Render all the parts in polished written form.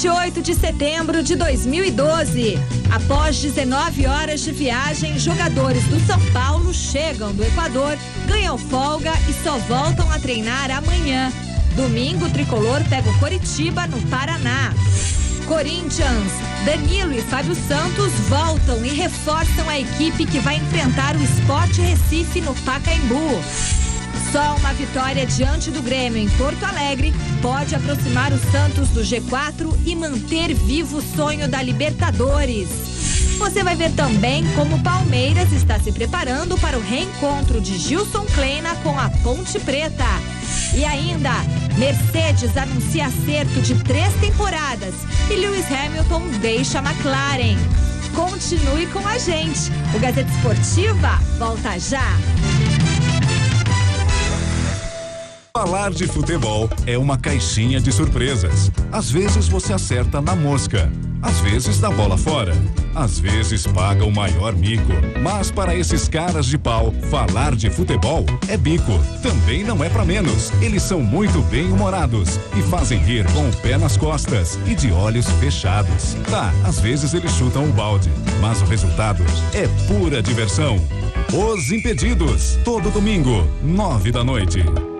28 de setembro de 2012. Após 19 horas de viagem, jogadores do São Paulo chegam do Equador, ganham folga e só voltam a treinar amanhã. Domingo, o tricolor pega o Coritiba, no Paraná. Corinthians, Danilo e Fábio Santos voltam e reforçam a equipe que vai enfrentar o Sport Recife no Pacaembu. Só uma vitória diante do Grêmio em Porto Alegre pode aproximar o Santos do G4 e manter vivo o sonho da Libertadores. Você vai ver também como o Palmeiras está se preparando para o reencontro de Gilson Kleina com a Ponte Preta. E ainda, Mercedes anuncia acerto de 3 temporadas e Lewis Hamilton deixa a McLaren. Continue com a gente. O Gazeta Esportiva volta já. Falar de futebol é uma caixinha de surpresas. Às vezes você acerta na mosca, às vezes dá bola fora, às vezes paga o maior mico. Mas para esses caras de pau, falar de futebol é bico. Também não é pra menos. Eles são muito bem-humorados e fazem rir com o pé nas costas e de olhos fechados. Tá, às vezes eles chutam o balde, mas o resultado é pura diversão. Os Impedidos, todo domingo, 21h.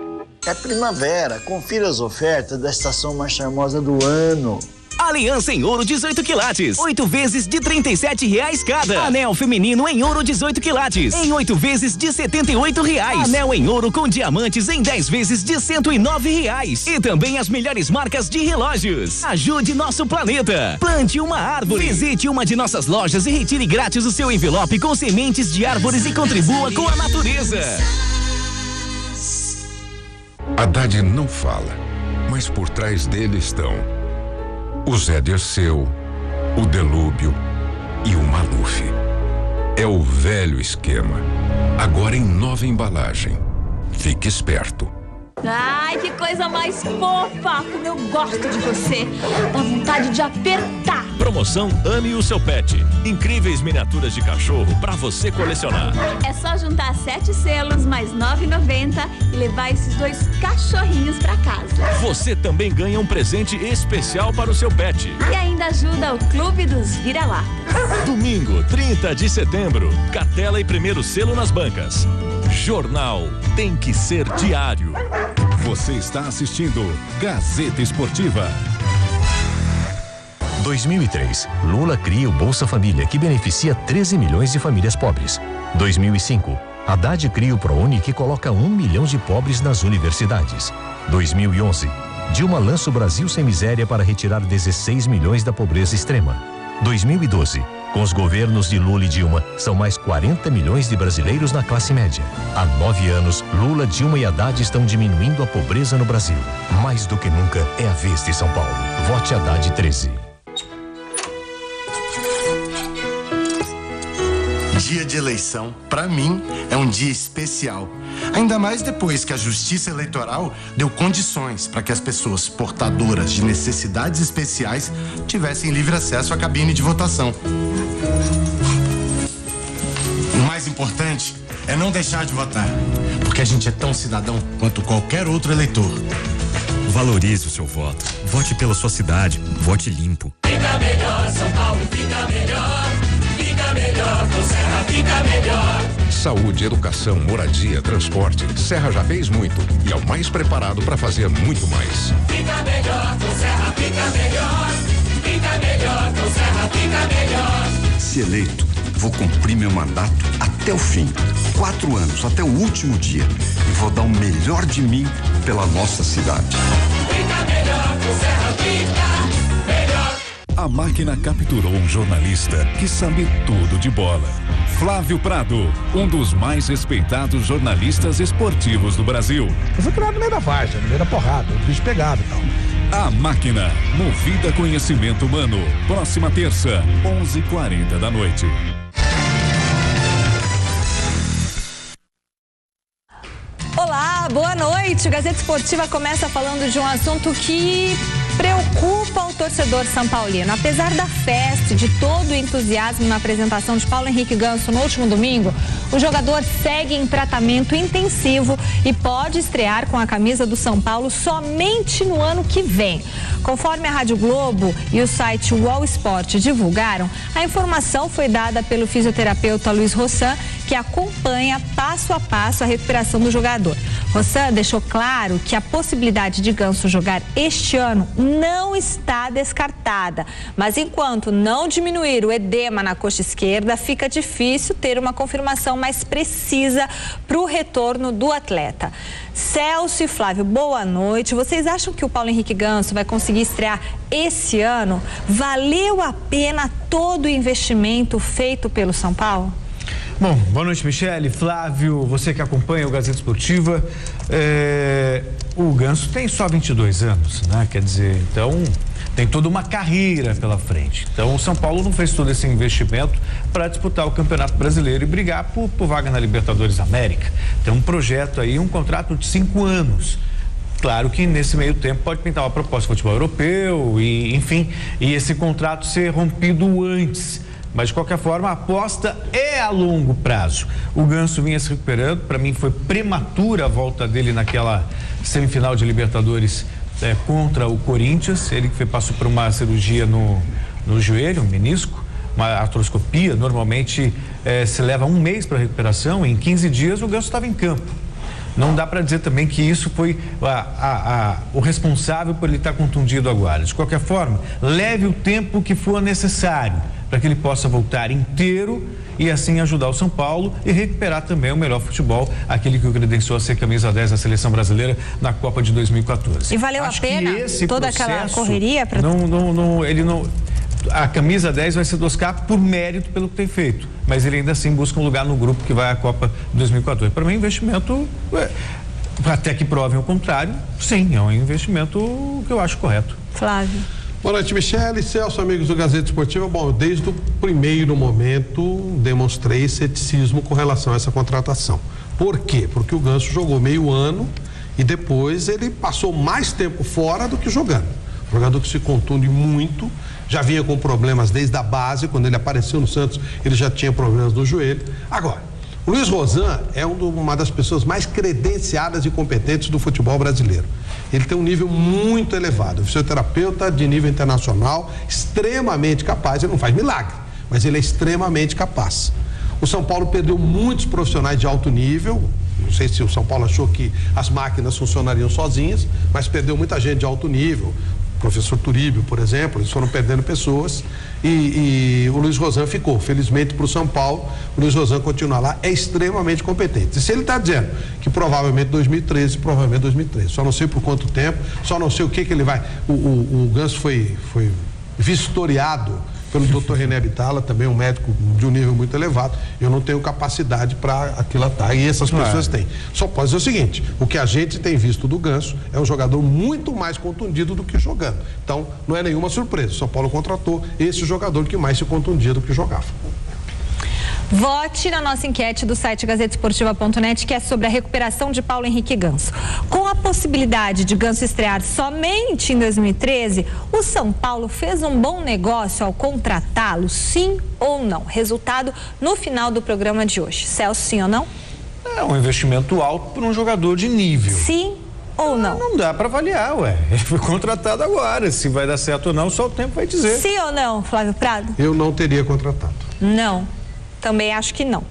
É primavera, confira as ofertas da estação mais charmosa do ano. Aliança em ouro 18 quilates, 8 vezes de R$37 cada. Anel feminino em ouro 18 quilates, em 8 vezes de R$78. Anel em ouro com diamantes em 10 vezes de R$109. E também as melhores marcas de relógios. Ajude nosso planeta. Plante uma árvore. Visite uma de nossas lojas e retire grátis o seu envelope com sementes de árvores e contribua com a natureza. Haddad não fala, mas por trás dele estão o Zé Dirceu, o Delúbio e o Maluf. É o velho esquema, agora em nova embalagem. Fique esperto. Ai, que coisa mais fofa! Como eu gosto de você. Dá vontade de apertar. Promoção Ame o Seu Pet. Incríveis miniaturas de cachorro pra você colecionar. É só juntar 7 selos mais R$9,90 e levar esses 2 cachorrinhos pra casa. Você também ganha um presente especial para o seu pet. E ainda ajuda o Clube dos Vira-Latas. Domingo, 30 de setembro. Cartela e primeiro selo nas bancas. Jornal tem que ser diário. Você está assistindo Gazeta Esportiva. 2003, Lula cria o Bolsa Família, que beneficia 13 milhões de famílias pobres. 2005, Haddad cria o ProUni, que coloca 1 milhão de pobres nas universidades. 2011, Dilma lança o Brasil Sem Miséria para retirar 16 milhões da pobreza extrema. 2012, com os governos de Lula e Dilma, são mais 40 milhões de brasileiros na classe média. Há 9 anos, Lula, Dilma e Haddad estão diminuindo a pobreza no Brasil. Mais do que nunca, é a vez de São Paulo. Vote Haddad 13. Dia de eleição, para mim, é um dia especial. Ainda mais depois que a Justiça Eleitoral deu condições para que as pessoas portadoras de necessidades especiais tivessem livre acesso à cabine de votação. O mais importante é não deixar de votar, porque a gente é tão cidadão quanto qualquer outro eleitor. Valorize o seu voto. Vote pela sua cidade. Vote limpo. Fica melhor, São Paulo fica melhor. Fica melhor, com Serra fica melhor. Saúde, educação, moradia, transporte. Serra já fez muito e é o mais preparado para fazer muito mais. Fica melhor, com Serra fica melhor. Fica melhor, com Serra fica melhor. Se eleito, vou cumprir meu mandato até o fim. 4 anos, até o último dia. E vou dar o melhor de mim pela nossa cidade. Fica melhor, com Serra fica melhor. A máquina capturou um jornalista que sabe tudo de bola. Flávio Prado, um dos mais respeitados jornalistas esportivos do Brasil. Eu fui criado no meio da faixa, no meio da porrada, o bicho pegado e tal. A Máquina, movida a conhecimento humano. Próxima terça, 11h40 da noite. Olá, boa noite. O Gazeta Esportiva começa falando de um assunto que preocupa o torcedor são paulino. Apesar da festa e de todo o entusiasmo na apresentação de Paulo Henrique Ganso no último domingo, O jogador segue em tratamento intensivo e pode estrear com a camisa do São Paulo somente no ano que vem. Conforme a Rádio Globo e o site UOL Esporte divulgaram, a informação foi dada pelo fisioterapeuta Luiz Rossan, que acompanha passo a passo a recuperação do jogador. Rossan deixou claro que a possibilidade de Ganso jogar este ano não está descartada, mas enquanto não diminuir o edema na coxa esquerda, fica difícil ter uma confirmação mais precisa para o retorno do atleta. Celso e Flávio, boa noite. Vocês acham que o Paulo Henrique Ganso vai conseguir estrear esse ano? Valeu a pena todo o investimento feito pelo São Paulo? Bom, boa noite, Michele, Flávio, você que acompanha o Gazeta Esportiva. O Ganso tem só 22 anos, né? Quer dizer, então tem toda uma carreira pela frente. Então o São Paulo não fez todo esse investimento para disputar o Campeonato Brasileiro e brigar por vaga na Libertadores América. Tem um projeto aí, um contrato de 5 anos. Claro que nesse meio tempo pode pintar uma proposta de futebol europeu e, enfim, e esse contrato ser rompido antes. Mas, de qualquer forma, a aposta é a longo prazo. O Ganso vinha se recuperando, para mim foi prematura a volta dele naquela semifinal de Libertadores contra o Corinthians. Ele que passou por uma cirurgia no joelho, um menisco, uma artroscopia. Normalmente se leva 1 mês para recuperação, em 15 dias o Ganso estava em campo. Não dá para dizer também que isso foi o responsável por ele estar contundido agora. De qualquer forma, leve o tempo que for necessário para que ele possa voltar inteiro e assim ajudar o São Paulo e recuperar também o melhor futebol, aquele que o credenciou a ser camisa 10 da seleção brasileira na Copa de 2014. E valeu Acho a pena toda aquela correria? A camisa 10 vai ser do Oscar por mérito pelo que tem feito, mas ele ainda assim busca um lugar no grupo que vai à Copa de 2014. Para mim, investimento, até que provem o contrário, sim, é um investimento que eu acho correto. Flávio. Boa noite, Michele, Celso, amigos do Gazeta Esportiva. Bom, desde o primeiro momento demonstrei ceticismo com relação a essa contratação. Por quê? Porque o Ganso jogou meio ano e depois ele passou mais tempo fora do que jogando. Um jogador que se contunde muito, já vinha com problemas desde a base, quando ele apareceu no Santos, ele já tinha problemas no joelho. Agora, o Luiz Rossan é uma das pessoas mais credenciadas e competentes do futebol brasileiro. Ele tem um nível muito elevado, fisioterapeuta de nível internacional, extremamente capaz. Ele não faz milagre, mas ele é extremamente capaz. O São Paulo perdeu muitos profissionais de alto nível. Não sei se o São Paulo achou que as máquinas funcionariam sozinhas, mas perdeu muita gente de alto nível. Professor Turíbio, por exemplo, eles foram perdendo pessoas e o Luiz Rossan ficou. Felizmente para o São Paulo, o Luiz Rossan continua lá, é extremamente competente. E se ele está dizendo que provavelmente 2013, só não sei por quanto tempo, só não sei o que ele vai. O Ganso foi vistoriado pelo Dr. René Bitala, também um médico de um nível muito elevado. Eu não tenho capacidade para aquilatar, e essas pessoas têm. Só pode dizer o seguinte: o que a gente tem visto do Ganso é um jogador muito mais contundido do que jogando. Então, não é nenhuma surpresa. O São Paulo contratou esse jogador que mais se contundia do que jogava. Vote na nossa enquete do site gazetesportiva.net, que é sobre a recuperação de Paulo Henrique Ganso. Com a possibilidade de Ganso estrear somente em 2013, o São Paulo fez um bom negócio ao contratá-lo, sim ou não? Resultado no final do programa de hoje. Celso, sim ou não? É um investimento alto para um jogador de nível. Sim ou não? Não dá para avaliar, Ele foi contratado agora. Se vai dar certo ou não, só o tempo vai dizer. Sim ou não, Flávio Prado? Eu não teria contratado. Não. Também acho que não.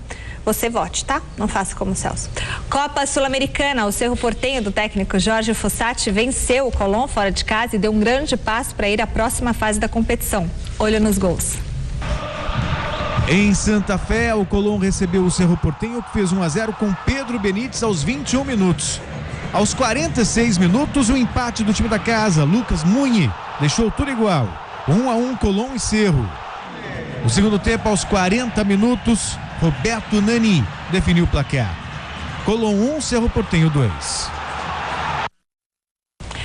Você vote, tá? Não faça como o Celso. Copa Sul-Americana, o Cerro Porteño do técnico Jorge Fossati venceu o Colón fora de casa e deu um grande passo para ir à próxima fase da competição. Olho nos gols. Em Santa Fé, o Colón recebeu o Cerro Porteño, que fez 1-0 com Pedro Benítez aos 21 minutos. Aos 46 minutos, o empate do time da casa, Lucas Muni, deixou tudo igual. 1-1 Colón e Cerro. No segundo tempo, aos 40 minutos, Roberto Nani definiu o placar. Colón 1, Cerro Porteño 2.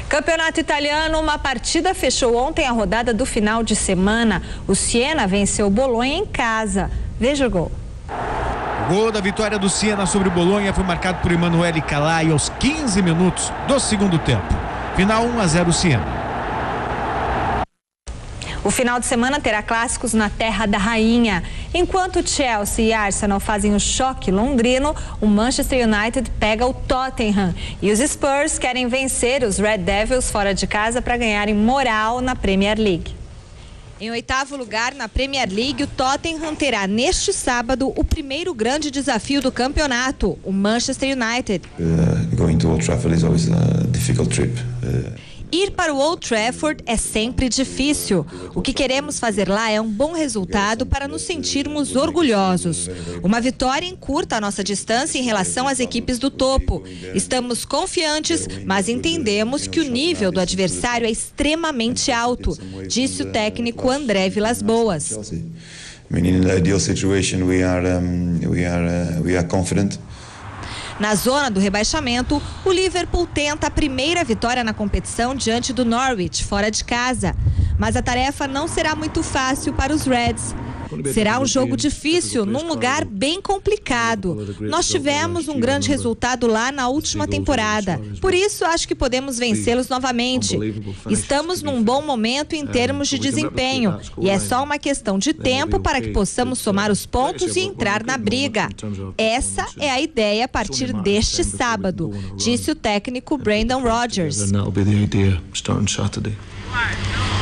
Campeonato italiano, uma partida fechou ontem a rodada do final de semana. O Siena venceu o Bolonha em casa. Veja o gol. O gol da vitória do Siena sobre o Bolonha foi marcado por Emanuele Calai aos 15 minutos do segundo tempo. Final 1-0 Siena. O final de semana terá clássicos na Terra da Rainha. Enquanto Chelsea e Arsenal fazem o choque londrino, o Manchester United pega o Tottenham. E os Spurs querem vencer os Red Devils fora de casa para ganharem moral na Premier League. Em 8º lugar na Premier League, o Tottenham terá neste sábado o primeiro grande desafio do campeonato, o Manchester United. Going to Old Trafford is always a difficult trip. Ir para o Old Trafford é sempre difícil. O que queremos fazer lá é um bom resultado para nos sentirmos orgulhosos. Uma vitória encurta a nossa distância em relação às equipes do topo. Estamos confiantes, mas entendemos que o nível do adversário é extremamente alto, disse o técnico André Vilas-Boas. In the ideal situation we are confident. Na zona do rebaixamento, o Liverpool tenta a primeira vitória na competição diante do Norwich, fora de casa. Mas a tarefa não será muito fácil para os Reds. Será um jogo difícil, num lugar bem complicado. Nós tivemos um grande resultado lá na última temporada. Por isso, acho que podemos vencê-los novamente. Estamos num bom momento em termos de desempenho. E é só uma questão de tempo para que possamos somar os pontos e entrar na briga. Essa é a ideia a partir deste sábado, disse o técnico Brendan Rodgers.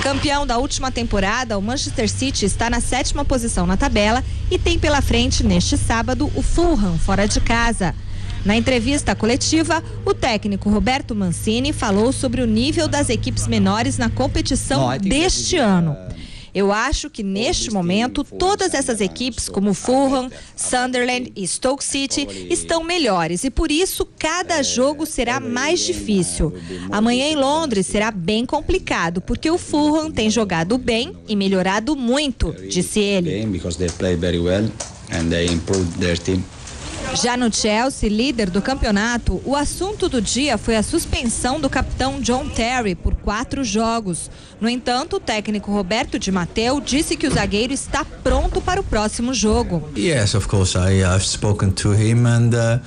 Campeão da última temporada, o Manchester City está na 7ª posição na tabela e tem pela frente, neste sábado, o Fulham, fora de casa. Na entrevista coletiva, o técnico Roberto Mancini falou sobre o nível das equipes menores na competição deste ano. Eu acho que neste momento todas essas equipes como Fulham, Sunderland e Stoke City estão melhores e por isso cada jogo será mais difícil. Amanhã em Londres será bem complicado porque o Fulham tem jogado bem e melhorado muito, disse ele. Já no Chelsea, líder do campeonato, o assunto do dia foi a suspensão do capitão John Terry por 4 jogos. No entanto, o técnico Roberto Di Matteo disse que o zagueiro está pronto para o próximo jogo. Yes, of course, I've spoken to him and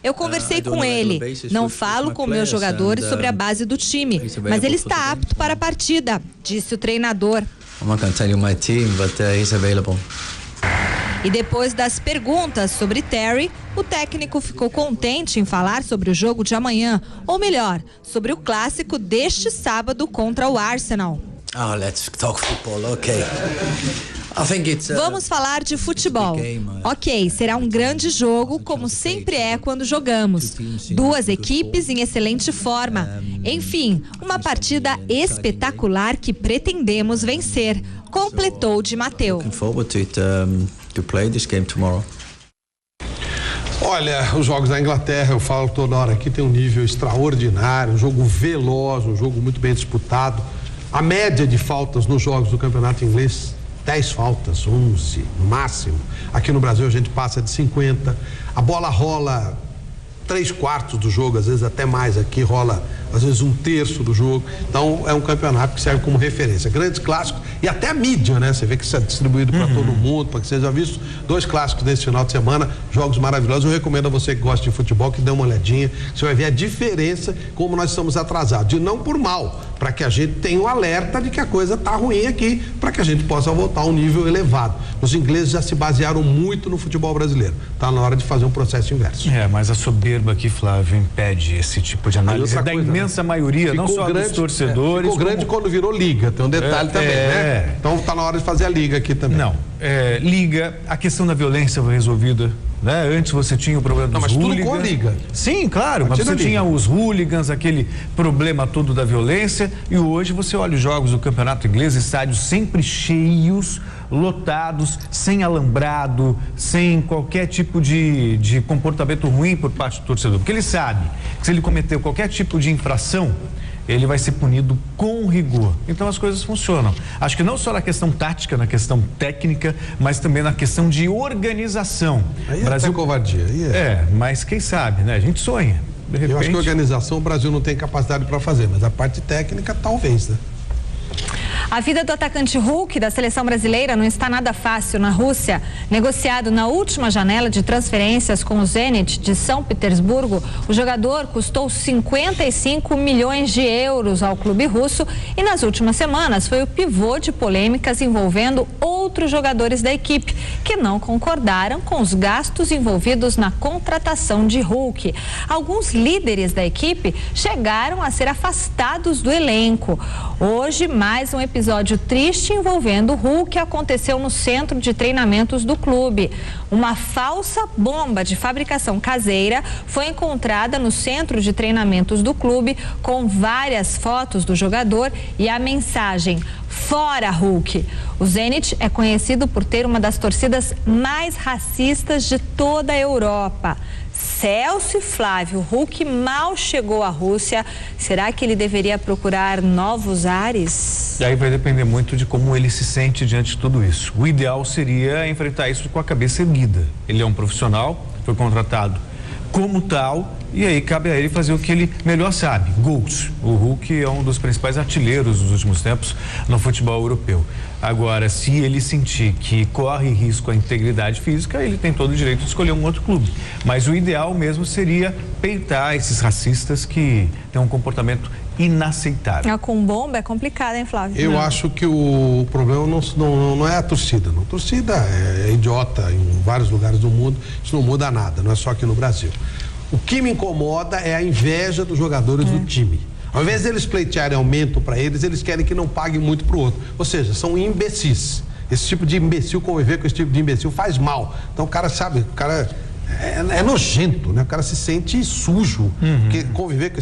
eu conversei com ele. Não falo com meus jogadores sobre a base do time, mas ele está apto para a partida, disse o treinador. I'm not going to tell you my team, but he's available. E depois das perguntas sobre Terry, o técnico ficou contente em falar sobre o jogo de amanhã, ou melhor, sobre o clássico deste sábado contra o Arsenal. Let's talk football, okay. Vamos falar de futebol. Ok, será um grande jogo, como sempre é quando jogamos. 2 equipes em excelente forma. Enfim, uma partida espetacular que pretendemos vencer, completou Di Matteo. Olha, os jogos da Inglaterra, eu falo toda hora aqui, tem um nível extraordinário, um jogo veloz, um jogo muito bem disputado. A média de faltas nos jogos do campeonato inglês, 10 faltas, 11 no máximo. Aqui no Brasil a gente passa de 50. A bola rola 3/4 do jogo, às vezes até mais. Aqui rola às vezes 1/3 do jogo. Então é um campeonato que serve como referência. Grandes clássicos e até a mídia, né? Você vê que isso é distribuído para todo mundo, para que seja visto. 2 clássicos nesse final de semana, jogos maravilhosos. Eu recomendo a você que gosta de futebol que dê uma olhadinha. Você vai ver a diferença, como nós estamos atrasados. E não por mal, para que a gente tenha um alerta de que a coisa tá ruim aqui, para que a gente possa voltar a um nível elevado. Os ingleses já se basearam muito no futebol brasileiro. Tá na hora de fazer um processo inverso. Mas a soberba aqui, Flávio, impede esse tipo de análise da imensa maioria, não só dos torcedores. Ficou grande quando virou liga, tem um detalhe também, né? Então tá na hora de fazer a liga aqui também. Não, liga, a questão da violência foi resolvida, né? Antes você tinha o problema dos hooligans. Mas tudo com a liga. Sim, claro, mas você tinha os hooligans, aquele problema todo da violência, e hoje você olha os jogos do campeonato inglês, estádios sempre cheios, lotados, sem alambrado, sem qualquer tipo de comportamento ruim por parte do torcedor, porque ele sabe que se ele cometeu qualquer tipo de infração, ele vai ser punido com rigor. Então as coisas funcionam. Acho que não só na questão tática, na questão técnica, mas também na questão de organização. Aí Brasil... é covardia. Mas quem sabe, né? A gente sonha. De repente... Eu acho que a organização o Brasil não tem capacidade para fazer, mas a parte técnica talvez, né? A vida do atacante Hulk da seleção brasileira não está nada fácil na Rússia. Negociado na última janela de transferências com o Zenit de São Petersburgo, o jogador custou 55 milhões de euros ao clube russo e nas últimas semanas foi o pivô de polêmicas envolvendo outros jogadores da equipe que não concordaram com os gastos envolvidos na contratação de Hulk. Alguns líderes da equipe chegaram a ser afastados do elenco. Hoje, mais um episódio triste envolvendo o Hulk aconteceu no centro de treinamentos do clube. Uma falsa bomba de fabricação caseira foi encontrada no centro de treinamentos do clube com várias fotos do jogador e a mensagem: "Fora Hulk". O Zenit é conhecido por ter uma das torcidas mais racistas de toda a Europa. Celso e Flávio, Hulk mal chegou à Rússia. Será que ele deveria procurar novos ares? E aí vai depender muito de como ele se sente diante de tudo isso. O ideal seria enfrentar isso com a cabeça erguida. Ele é um profissional, foi contratado como tal, e aí cabe a ele fazer o que ele melhor sabe: gols. O Hulk é um dos principais artilheiros dos últimos tempos no futebol europeu. Agora, se ele sentir que corre risco à integridade física, ele tem todo o direito de escolher um outro clube. Mas o ideal mesmo seria peitar esses racistas que têm um comportamento inaceitável. Com bomba é complicado, hein, Flávio? Eu acho que o problema não é a torcida. A torcida é idiota em vários lugares do mundo. Isso não muda nada, não é só aqui no Brasil. O que me incomoda é a inveja dos jogadores do time. Ao invés deles pleitearem aumento para eles querem que não paguem muito para o outro. Ou seja, são imbecis. Esse tipo de imbecil, conviver com esse tipo de imbecil faz mal. Então o cara sabe, o cara é nojento, né? O cara se sente sujo. Porque conviver com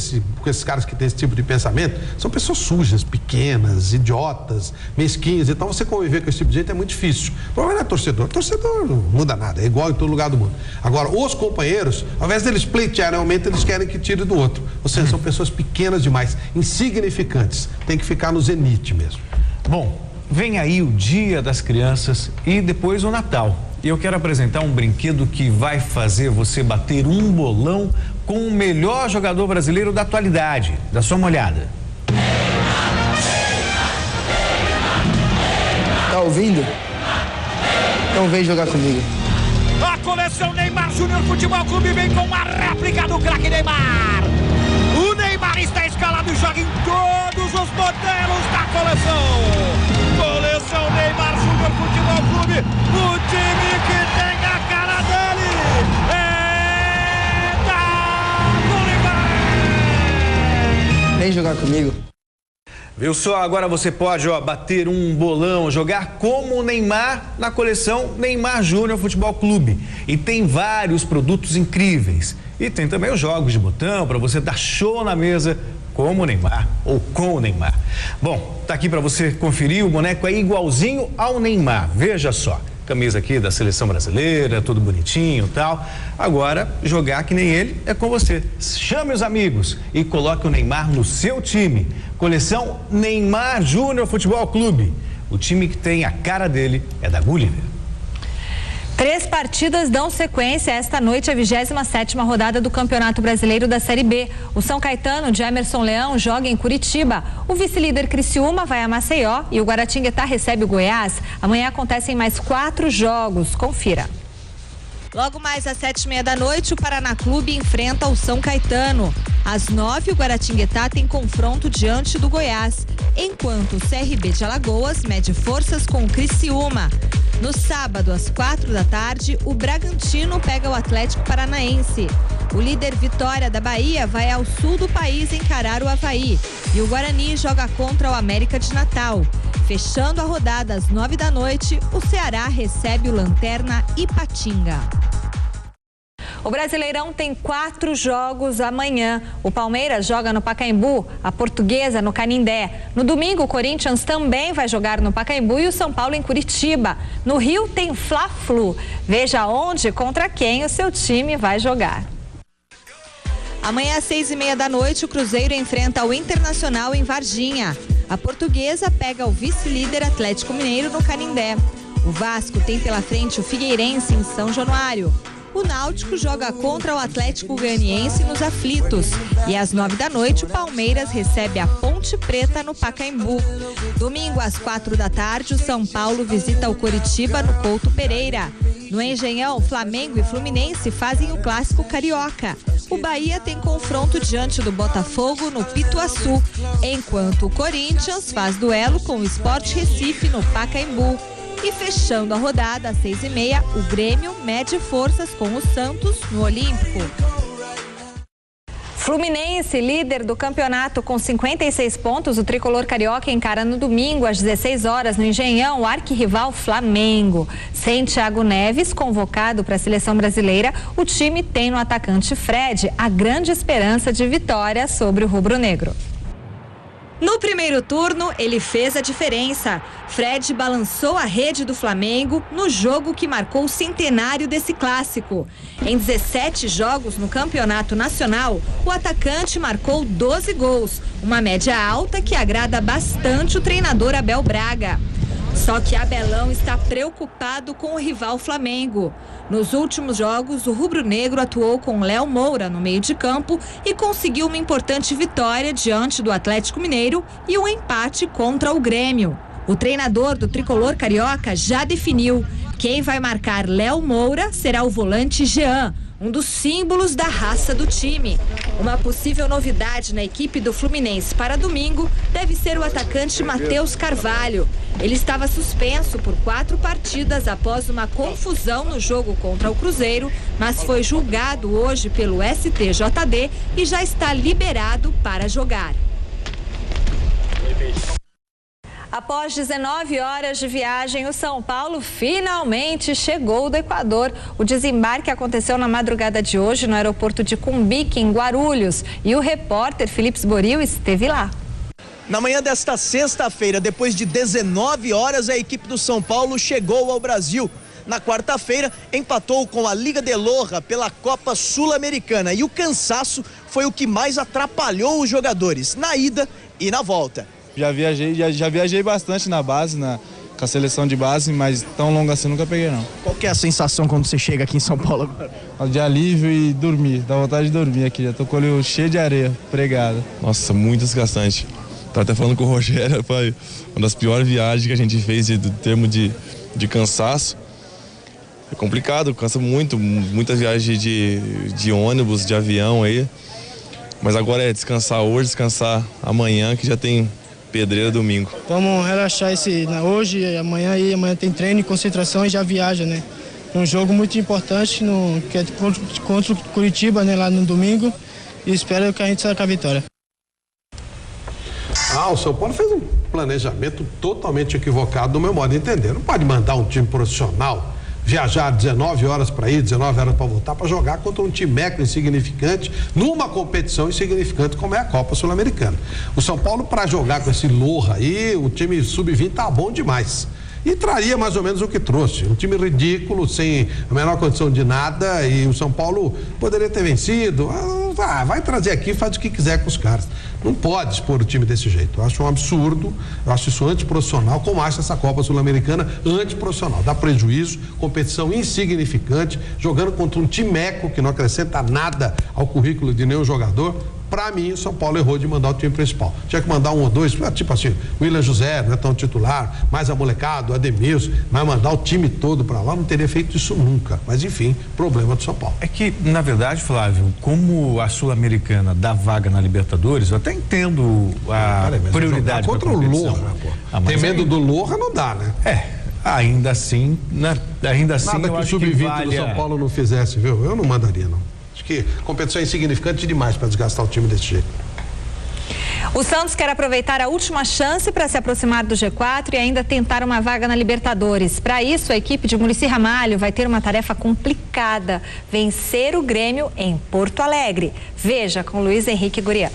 esses caras que têm esse tipo de pensamento são pessoas sujas, pequenas, idiotas, mesquinhas. Então você conviver com esse tipo de gente é muito difícil. O problema não é torcedor. Torcedor não muda nada, é igual em todo lugar do mundo. Agora, os companheiros, ao invés deles pleitearem aumento, eles querem que tire do outro. Ou seja, são pessoas pequenas demais, insignificantes. Tem que ficar no Zenit mesmo. Bom, vem aí o Dia das Crianças e depois o Natal. E eu quero apresentar um brinquedo que vai fazer você bater um bolão com o melhor jogador brasileiro da atualidade. Dá só uma olhada. Tá ouvindo? Então vem jogar comigo. A coleção Neymar Júnior Futebol Clube vem com uma réplica do craque Neymar. O Neymar está escalado e joga em todos os modelos da coleção. Coleção Neymar Júnior Futebol Clube, o time que tem a cara dele é da Neymar. Vem jogar comigo. Viu só? Agora você pode bater um bolão, jogar como o Neymar na coleção Neymar Júnior Futebol Clube. E tem vários produtos incríveis. E tem também os jogos de botão para você dar show na mesa como o Neymar ou com o Neymar. Bom, tá aqui para você conferir, o boneco é igualzinho ao Neymar. Veja só, camisa aqui da seleção brasileira, tudo bonitinho e tal. Agora, jogar que nem ele é com você. Chame os amigos e coloque o Neymar no seu time. Coleção Neymar Júnior Futebol Clube. O time que tem a cara dele é da Gulliver. 3 partidas dão sequência esta noite à 27ª rodada do Campeonato Brasileiro da Série B. O São Caetano de Emerson Leão joga em Curitiba. O vice-líder Criciúma vai a Maceió e o Guaratinguetá recebe o Goiás. Amanhã acontecem mais 4 jogos. Confira. Logo mais às 7h30 da noite, o Paraná Clube enfrenta o São Caetano. Às 9h, o Guaratinguetá tem confronto diante do Goiás, enquanto o CRB de Alagoas mede forças com o Criciúma. No sábado, às 4 da tarde, o Bragantino pega o Atlético Paranaense. O líder Vitória da Bahia vai ao sul do país encarar o Avaí. E o Guarani joga contra o América de Natal. Fechando a rodada às 9 da noite, o Ceará recebe o Lanterna Ipatinga. O Brasileirão tem 4 jogos amanhã. O Palmeiras joga no Pacaembu, a Portuguesa no Canindé. No domingo, o Corinthians também vai jogar no Pacaembu e o São Paulo em Curitiba. No Rio tem Fla-Flu. Veja onde e contra quem o seu time vai jogar. Amanhã às 6h30 da noite, o Cruzeiro enfrenta o Internacional em Varginha. A Portuguesa pega o vice-líder Atlético Mineiro no Canindé. O Vasco tem pela frente o Figueirense em São Januário. o Náutico joga contra o Atlético Goianiense nos aflitos. E às 9h, o Palmeiras recebe a Ponte Preta no Pacaembu. Domingo, às 4h, o São Paulo visita o Coritiba no Couto Pereira. No Engenhão, Flamengo e Fluminense fazem o clássico carioca. O Bahia tem confronto diante do Botafogo no Pituaçu, enquanto o Corinthians faz duelo com o Sport Recife no Pacaembu. E fechando a rodada, às 6h30, o Grêmio mede forças com o Santos no Olímpico. Fluminense, líder do campeonato com 56 pontos, o tricolor carioca encara no domingo às 16h no Engenhão o arquirrival Flamengo. Sem Thiago Neves, convocado para a seleção brasileira, o time tem no atacante Fred a grande esperança de vitória sobre o rubro-negro. No primeiro turno, ele fez a diferença. Fred balançou a rede do Flamengo no jogo que marcou o centenário desse clássico. Em 17 jogos no Campeonato Nacional, o atacante marcou 12 gols, uma média alta que agrada bastante o treinador Abel Braga. Só que Abelão está preocupado com o rival Flamengo. Nos últimos jogos, o rubro-negro atuou com Léo Moura no meio de campo e conseguiu uma importante vitória diante do Atlético Mineiro e um empate contra o Grêmio. O treinador do tricolor carioca já definiu. Quem vai marcar Léo Moura será o volante Jean, um dos símbolos da raça do time. Uma possível novidade na equipe do Fluminense para domingo deve ser o atacante Matheus Carvalho. Ele estava suspenso por 4 partidas após uma confusão no jogo contra o Cruzeiro, mas foi julgado hoje pelo STJD e já está liberado para jogar. Após 19 horas de viagem, o São Paulo finalmente chegou do Equador. O desembarque aconteceu na madrugada de hoje no aeroporto de Cumbique, em Guarulhos. E o repórter Felipe Boril esteve lá. Na manhã desta sexta-feira, depois de 19 horas, a equipe do São Paulo chegou ao Brasil. Na quarta-feira, empatou com a Liga de Loja pela Copa Sul-Americana. E o cansaço foi o que mais atrapalhou os jogadores na ida e na volta. Já viajei bastante na base, com a seleção de base, mas tão longa assim nunca peguei não. Qual que é a sensação quando você chega aqui em São Paulo agora? De alívio e dormir, dá vontade de dormir aqui, já tô com o olho cheio de areia, pregado. Nossa, muito desgastante. Tava até falando com o Rogério, foi uma das piores viagens que a gente fez do termo de cansaço. É complicado, cansa muito, muitas viagens de ônibus, de avião aí. Mas agora é descansar hoje, descansar amanhã, que já tem pedreira domingo. Vamos relaxar hoje e amanhã tem treino e concentração e já viaja, né? Um jogo muito importante que é contra o Curitiba, né, lá no domingo, e espero que a gente saia com a vitória. O São Paulo fez um planejamento totalmente equivocado do meu modo de entender. Não pode mandar um time profissional viajar 19 horas para ir, 19 horas para voltar, para jogar contra um timeco insignificante numa competição insignificante como é a Copa Sul-Americana. O São Paulo, para jogar com esse Loja aí, o time sub-20 tá bom demais. E traria mais ou menos o que trouxe. Um time ridículo, sem a menor condição de nada, e o São Paulo poderia ter vencido. Vai trazer aqui, faz o que quiser com os caras. Não pode expor o time desse jeito. Eu acho um absurdo, eu acho isso antiprofissional, como acho essa Copa Sul-Americana antiprofissional. Dá prejuízo, competição insignificante, jogando contra um timeco que não acrescenta nada ao currículo de nenhum jogador. Para mim, o São Paulo errou de mandar o time principal. Tinha que mandar um ou dois, tipo assim, o William José não é tão titular, mais a molecada, o Ademilson, mas mandar o time todo para lá, não teria feito isso nunca. Mas enfim, problema do São Paulo. É que, na verdade, Flávio, como a Sul-Americana dá vaga na Libertadores, eu até entendo a prioridade contra o Loja, temendo do Loja não dá, né? Ainda assim, nada eu acho que o sub-20 do São Paulo não fizesse, viu? Eu não mandaria, não. Que competição é insignificante demais para desgastar o time desse jeito. O Santos quer aproveitar a última chance para se aproximar do G4 e ainda tentar uma vaga na Libertadores. Para isso, a equipe de Muricy Ramalho vai ter uma tarefa complicada: vencer o Grêmio em Porto Alegre. Veja com Luiz Henrique Gurian.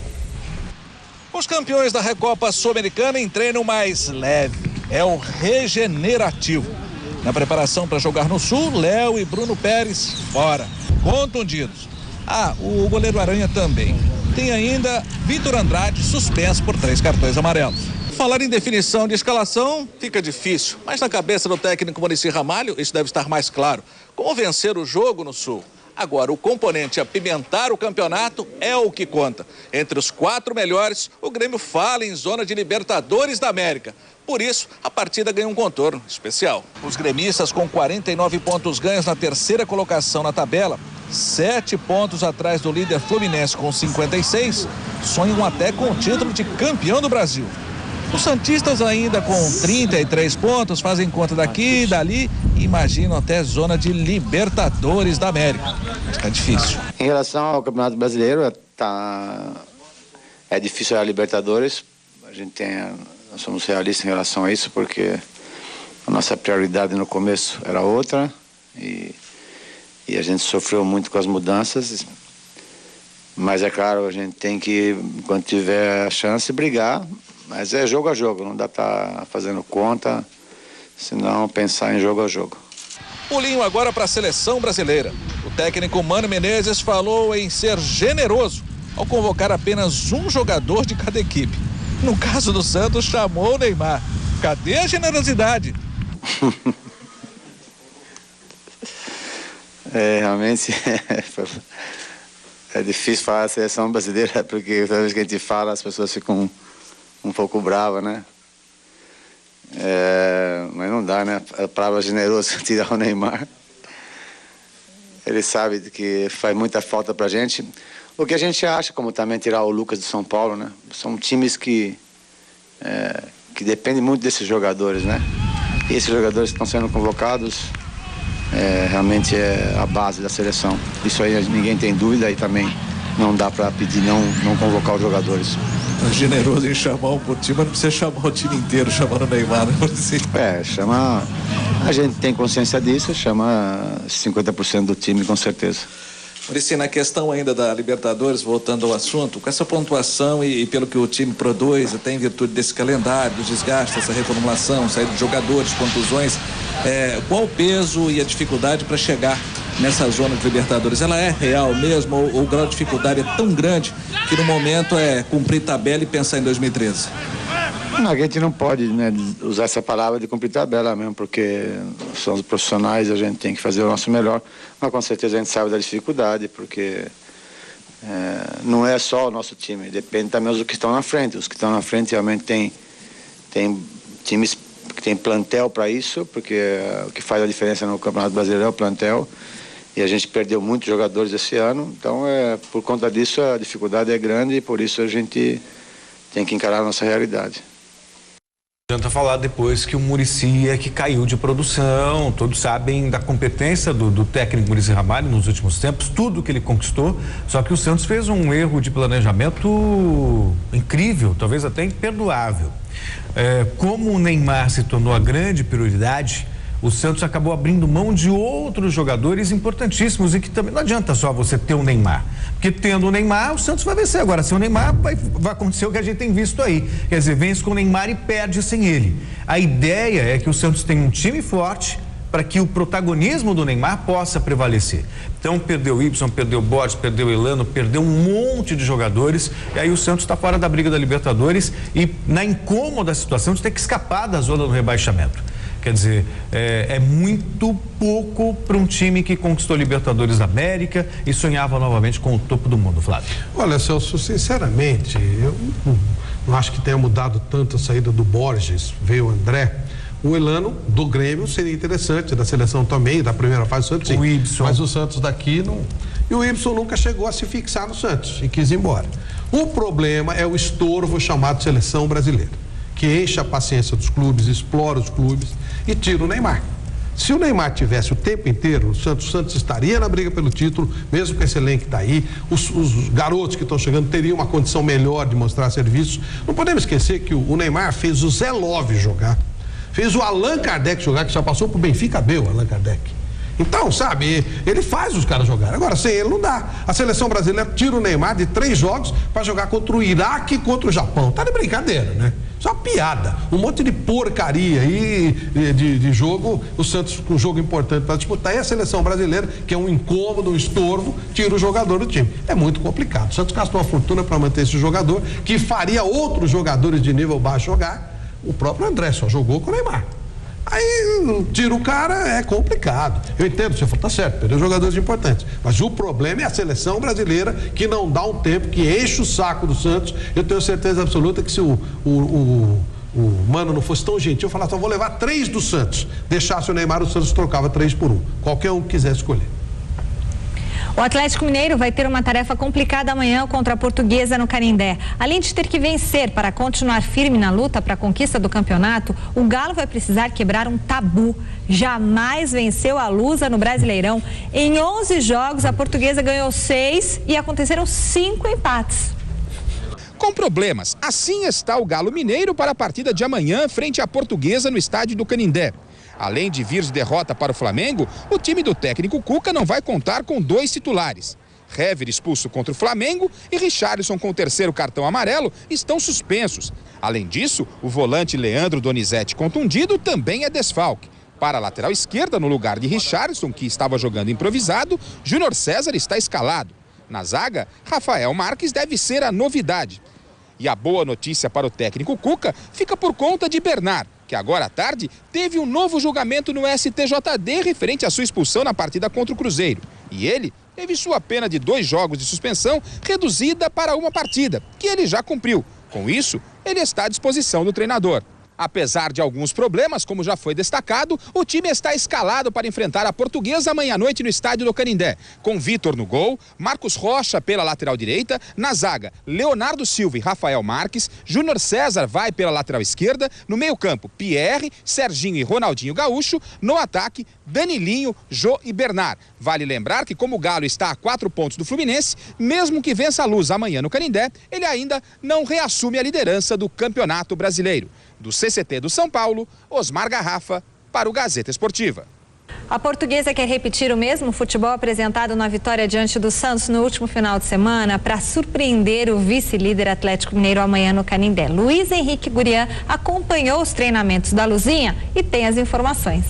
Os campeões da Recopa Sul-Americana em treino mais leve. É o regenerativo. Na preparação para jogar no Sul, Léo e Bruno Pérez fora, contundidos. O goleiro Aranha também. Tem ainda Vitor Andrade suspenso por 3 cartões amarelos. Falar em definição de escalação fica difícil, mas na cabeça do técnico Muricy Ramalho isso deve estar mais claro. Como vencer o jogo no Sul? Agora, o componente apimentar o campeonato é o que conta. Entre os 4 melhores, o Grêmio fala em zona de Libertadores da América. Por isso, a partida ganha um contorno especial. Os gremistas com 49 pontos ganhos na terceira colocação na tabela, 7 pontos atrás do líder Fluminense com 56, sonham até com o título de campeão do Brasil. Os santistas ainda com 33 pontos fazem conta daqui e dali e imaginam até zona de Libertadores da América. Está difícil. Em relação ao Campeonato Brasileiro, é difícil a Libertadores. Nós somos realistas em relação a isso, porque a nossa prioridade no começo era outra e a gente sofreu muito com as mudanças. Mas é claro, a gente tem que, quando tiver a chance, brigar. Mas é jogo a jogo, não dá pra estar fazendo conta, senão pensar em jogo a jogo. Pulinho agora para a seleção brasileira. O técnico Mano Menezes falou em ser generoso ao convocar apenas um jogador de cada equipe. No caso do Santos, chamou o Neymar. Cadê a generosidade? Realmente é difícil falar da seleção brasileira, porque toda vez que a gente fala as pessoas ficam um pouco bravas, né? Mas não dá, né? A palavra generoso tirar o Neymar. Ele sabe que faz muita falta pra gente. O que a gente acha, como também tirar o Lucas do São Paulo, né? São times que dependem muito desses jogadores, né? E esses jogadores que estão sendo convocados realmente é a base da seleção. Isso aí ninguém tem dúvida e também não dá para pedir não convocar os jogadores. É generoso em chamar um time, mas não precisa chamar o time inteiro, chamando o Neymar, né? Chama. A gente tem consciência disso, chama 50% do time com certeza. Muricy, na questão ainda da Libertadores, voltando ao assunto, com essa pontuação e pelo que o time produz, até em virtude desse calendário, dos desgastes, essa reformulação, saída de jogadores, contusões, qual o peso e a dificuldade para chegar nessa zona de Libertadores? Ela é real mesmo ou o grau de dificuldade é tão grande que no momento é cumprir tabela e pensar em 2013? Não, a gente não pode, né, usar essa palavra de cumprir tabela mesmo, porque somos profissionais, a gente tem que fazer o nosso melhor, mas com certeza a gente sabe da dificuldade, porque não é só o nosso time, depende também dos que estão na frente. Os que estão na frente realmente tem times que tem plantel para isso, porque o que faz a diferença no Campeonato Brasileiro é o plantel, e a gente perdeu muitos jogadores esse ano, então por conta disso a dificuldade é grande e por isso a gente tem que encarar a nossa realidade. Não adianta falar depois que o Muricy é que caiu de produção, todos sabem da competência do técnico Muricy Ramalho nos últimos tempos, tudo que ele conquistou, só que o Santos fez um erro de planejamento incrível, talvez até imperdoável. Como o Neymar se tornou a grande prioridade, o Santos acabou abrindo mão de outros jogadores importantíssimos e que também não adianta só você ter o Neymar, porque tendo o Neymar, o Santos vai vencer. Agora, sem o Neymar, vai acontecer o que a gente tem visto aí, quer dizer, vence com o Neymar e perde sem ele. A ideia é que o Santos tenha um time forte para que o protagonismo do Neymar possa prevalecer. Então, perdeu o Y, perdeu o Borges, perdeu o Elano, perdeu um monte de jogadores, e aí o Santos está fora da briga da Libertadores e na incômoda situação de ter que escapar da zona do rebaixamento. Quer dizer, é muito pouco para um time que conquistou Libertadores da América e sonhava novamente com o topo do mundo, Flávio. Olha, Celso, sinceramente, eu não acho que tenha mudado tanto a saída do Borges, veio o André. O Elano do Grêmio seria interessante, da seleção também, da primeira fase do Santos, sim. O Ibson. Mas o Santos daqui não. E o Ibson nunca chegou a se fixar no Santos e quis ir embora. O problema é o estorvo chamado seleção brasileira, que enche a paciência dos clubes, explora os clubes e tira o Neymar. Se o Neymar tivesse o tempo inteiro, o Santos estaria na briga pelo título, mesmo com esse elenco que está aí, os garotos que estão chegando teriam uma condição melhor de mostrar serviços. Não podemos esquecer que o Neymar fez o Zé Love jogar, fez o Allan Kardec jogar, que já passou pro Benfica B, o Allan Kardec. Então, sabe, ele faz os caras jogarem. Agora, sem ele não dá. A seleção brasileira tira o Neymar de 3 jogos para jogar contra o Iraque e contra o Japão. Tá de brincadeira, né? Isso é uma piada. Um monte de porcaria aí de jogo. O Santos com um jogo importante para disputar. E a seleção brasileira, que é um incômodo, um estorvo, tira o jogador do time. É muito complicado. O Santos gastou uma fortuna para manter esse jogador, que faria outros jogadores de nível baixo jogar. O próprio André só jogou com o Neymar. Aí tira o cara, é complicado. Eu entendo, você falou, tá certo, perdeu jogadores importantes. Mas o problema é a seleção brasileira, que não dá um tempo, que enche o saco do Santos. Eu tenho certeza absoluta que se o Mano não fosse tão gentil, eu falasse, eu vou levar 3 do Santos. Deixasse o Neymar, o Santos trocava 3 por 1. Qualquer um que quisesse escolher. O Atlético Mineiro vai ter uma tarefa complicada amanhã contra a Portuguesa no Canindé. Além de ter que vencer para continuar firme na luta para a conquista do campeonato, o Galo vai precisar quebrar um tabu. Jamais venceu a Lusa no Brasileirão. Em 11 jogos, a Portuguesa ganhou 6 e aconteceram 5 empates. Com problemas, assim está o Galo Mineiro para a partida de amanhã frente à Portuguesa no estádio do Canindé. Além de vir de derrota para o Flamengo, o time do técnico Cuca não vai contar com 2 titulares. Hever expulso contra o Flamengo e Richarlison com o 3º cartão amarelo estão suspensos. Além disso, o volante Leandro Donizete contundido também é desfalque. Para a lateral esquerda, no lugar de Richarlison, que estava jogando improvisado, Júnior César está escalado. Na zaga, Rafael Marques deve ser a novidade. E a boa notícia para o técnico Cuca fica por conta de Bernard, que agora à tarde teve um novo julgamento no STJD referente à sua expulsão na partida contra o Cruzeiro. E ele teve sua pena de 2 jogos de suspensão reduzida para 1 partida, que ele já cumpriu. Com isso, ele está à disposição do treinador. Apesar de alguns problemas, como já foi destacado, o time está escalado para enfrentar a Portuguesa amanhã à noite no estádio do Canindé, com Vitor no gol, Marcos Rocha pela lateral direita, na zaga, Leonardo Silva e Rafael Marques, Júnior César vai pela lateral esquerda, no meio-campo, Pierre, Serginho e Ronaldinho Gaúcho, no ataque, Danilinho, Jô e Bernard. Vale lembrar que, como o Galo está a 4 pontos do Fluminense, mesmo que vença a Luz amanhã no Canindé, ele ainda não reassume a liderança do Campeonato Brasileiro. Do CCT do São Paulo, Osmar Garrafa, para o Gazeta Esportiva. A Portuguesa quer repetir o mesmo futebol apresentado na vitória diante do Santos no último final de semana para surpreender o vice-líder Atlético Mineiro amanhã no Canindé. Luiz Henrique Gurian acompanhou os treinamentos da Luzinha e tem as informações.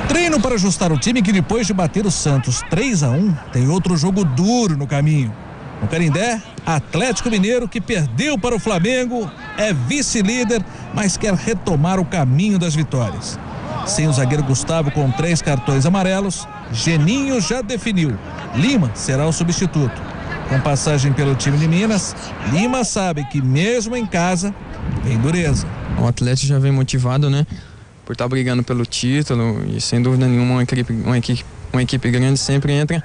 Treino para ajustar o time que depois de bater o Santos 3-1, tem outro jogo duro no caminho. No Canindé, Atlético Mineiro, que perdeu para o Flamengo, é vice-líder, mas quer retomar o caminho das vitórias. Sem o zagueiro Gustavo com 3 cartões amarelos, Geninho já definiu. Lima será o substituto. Com passagem pelo time de Minas, Lima sabe que mesmo em casa, tem dureza. O Atlético já vem motivado, né? Por estar brigando pelo título e sem dúvida nenhuma uma equipe grande sempre entra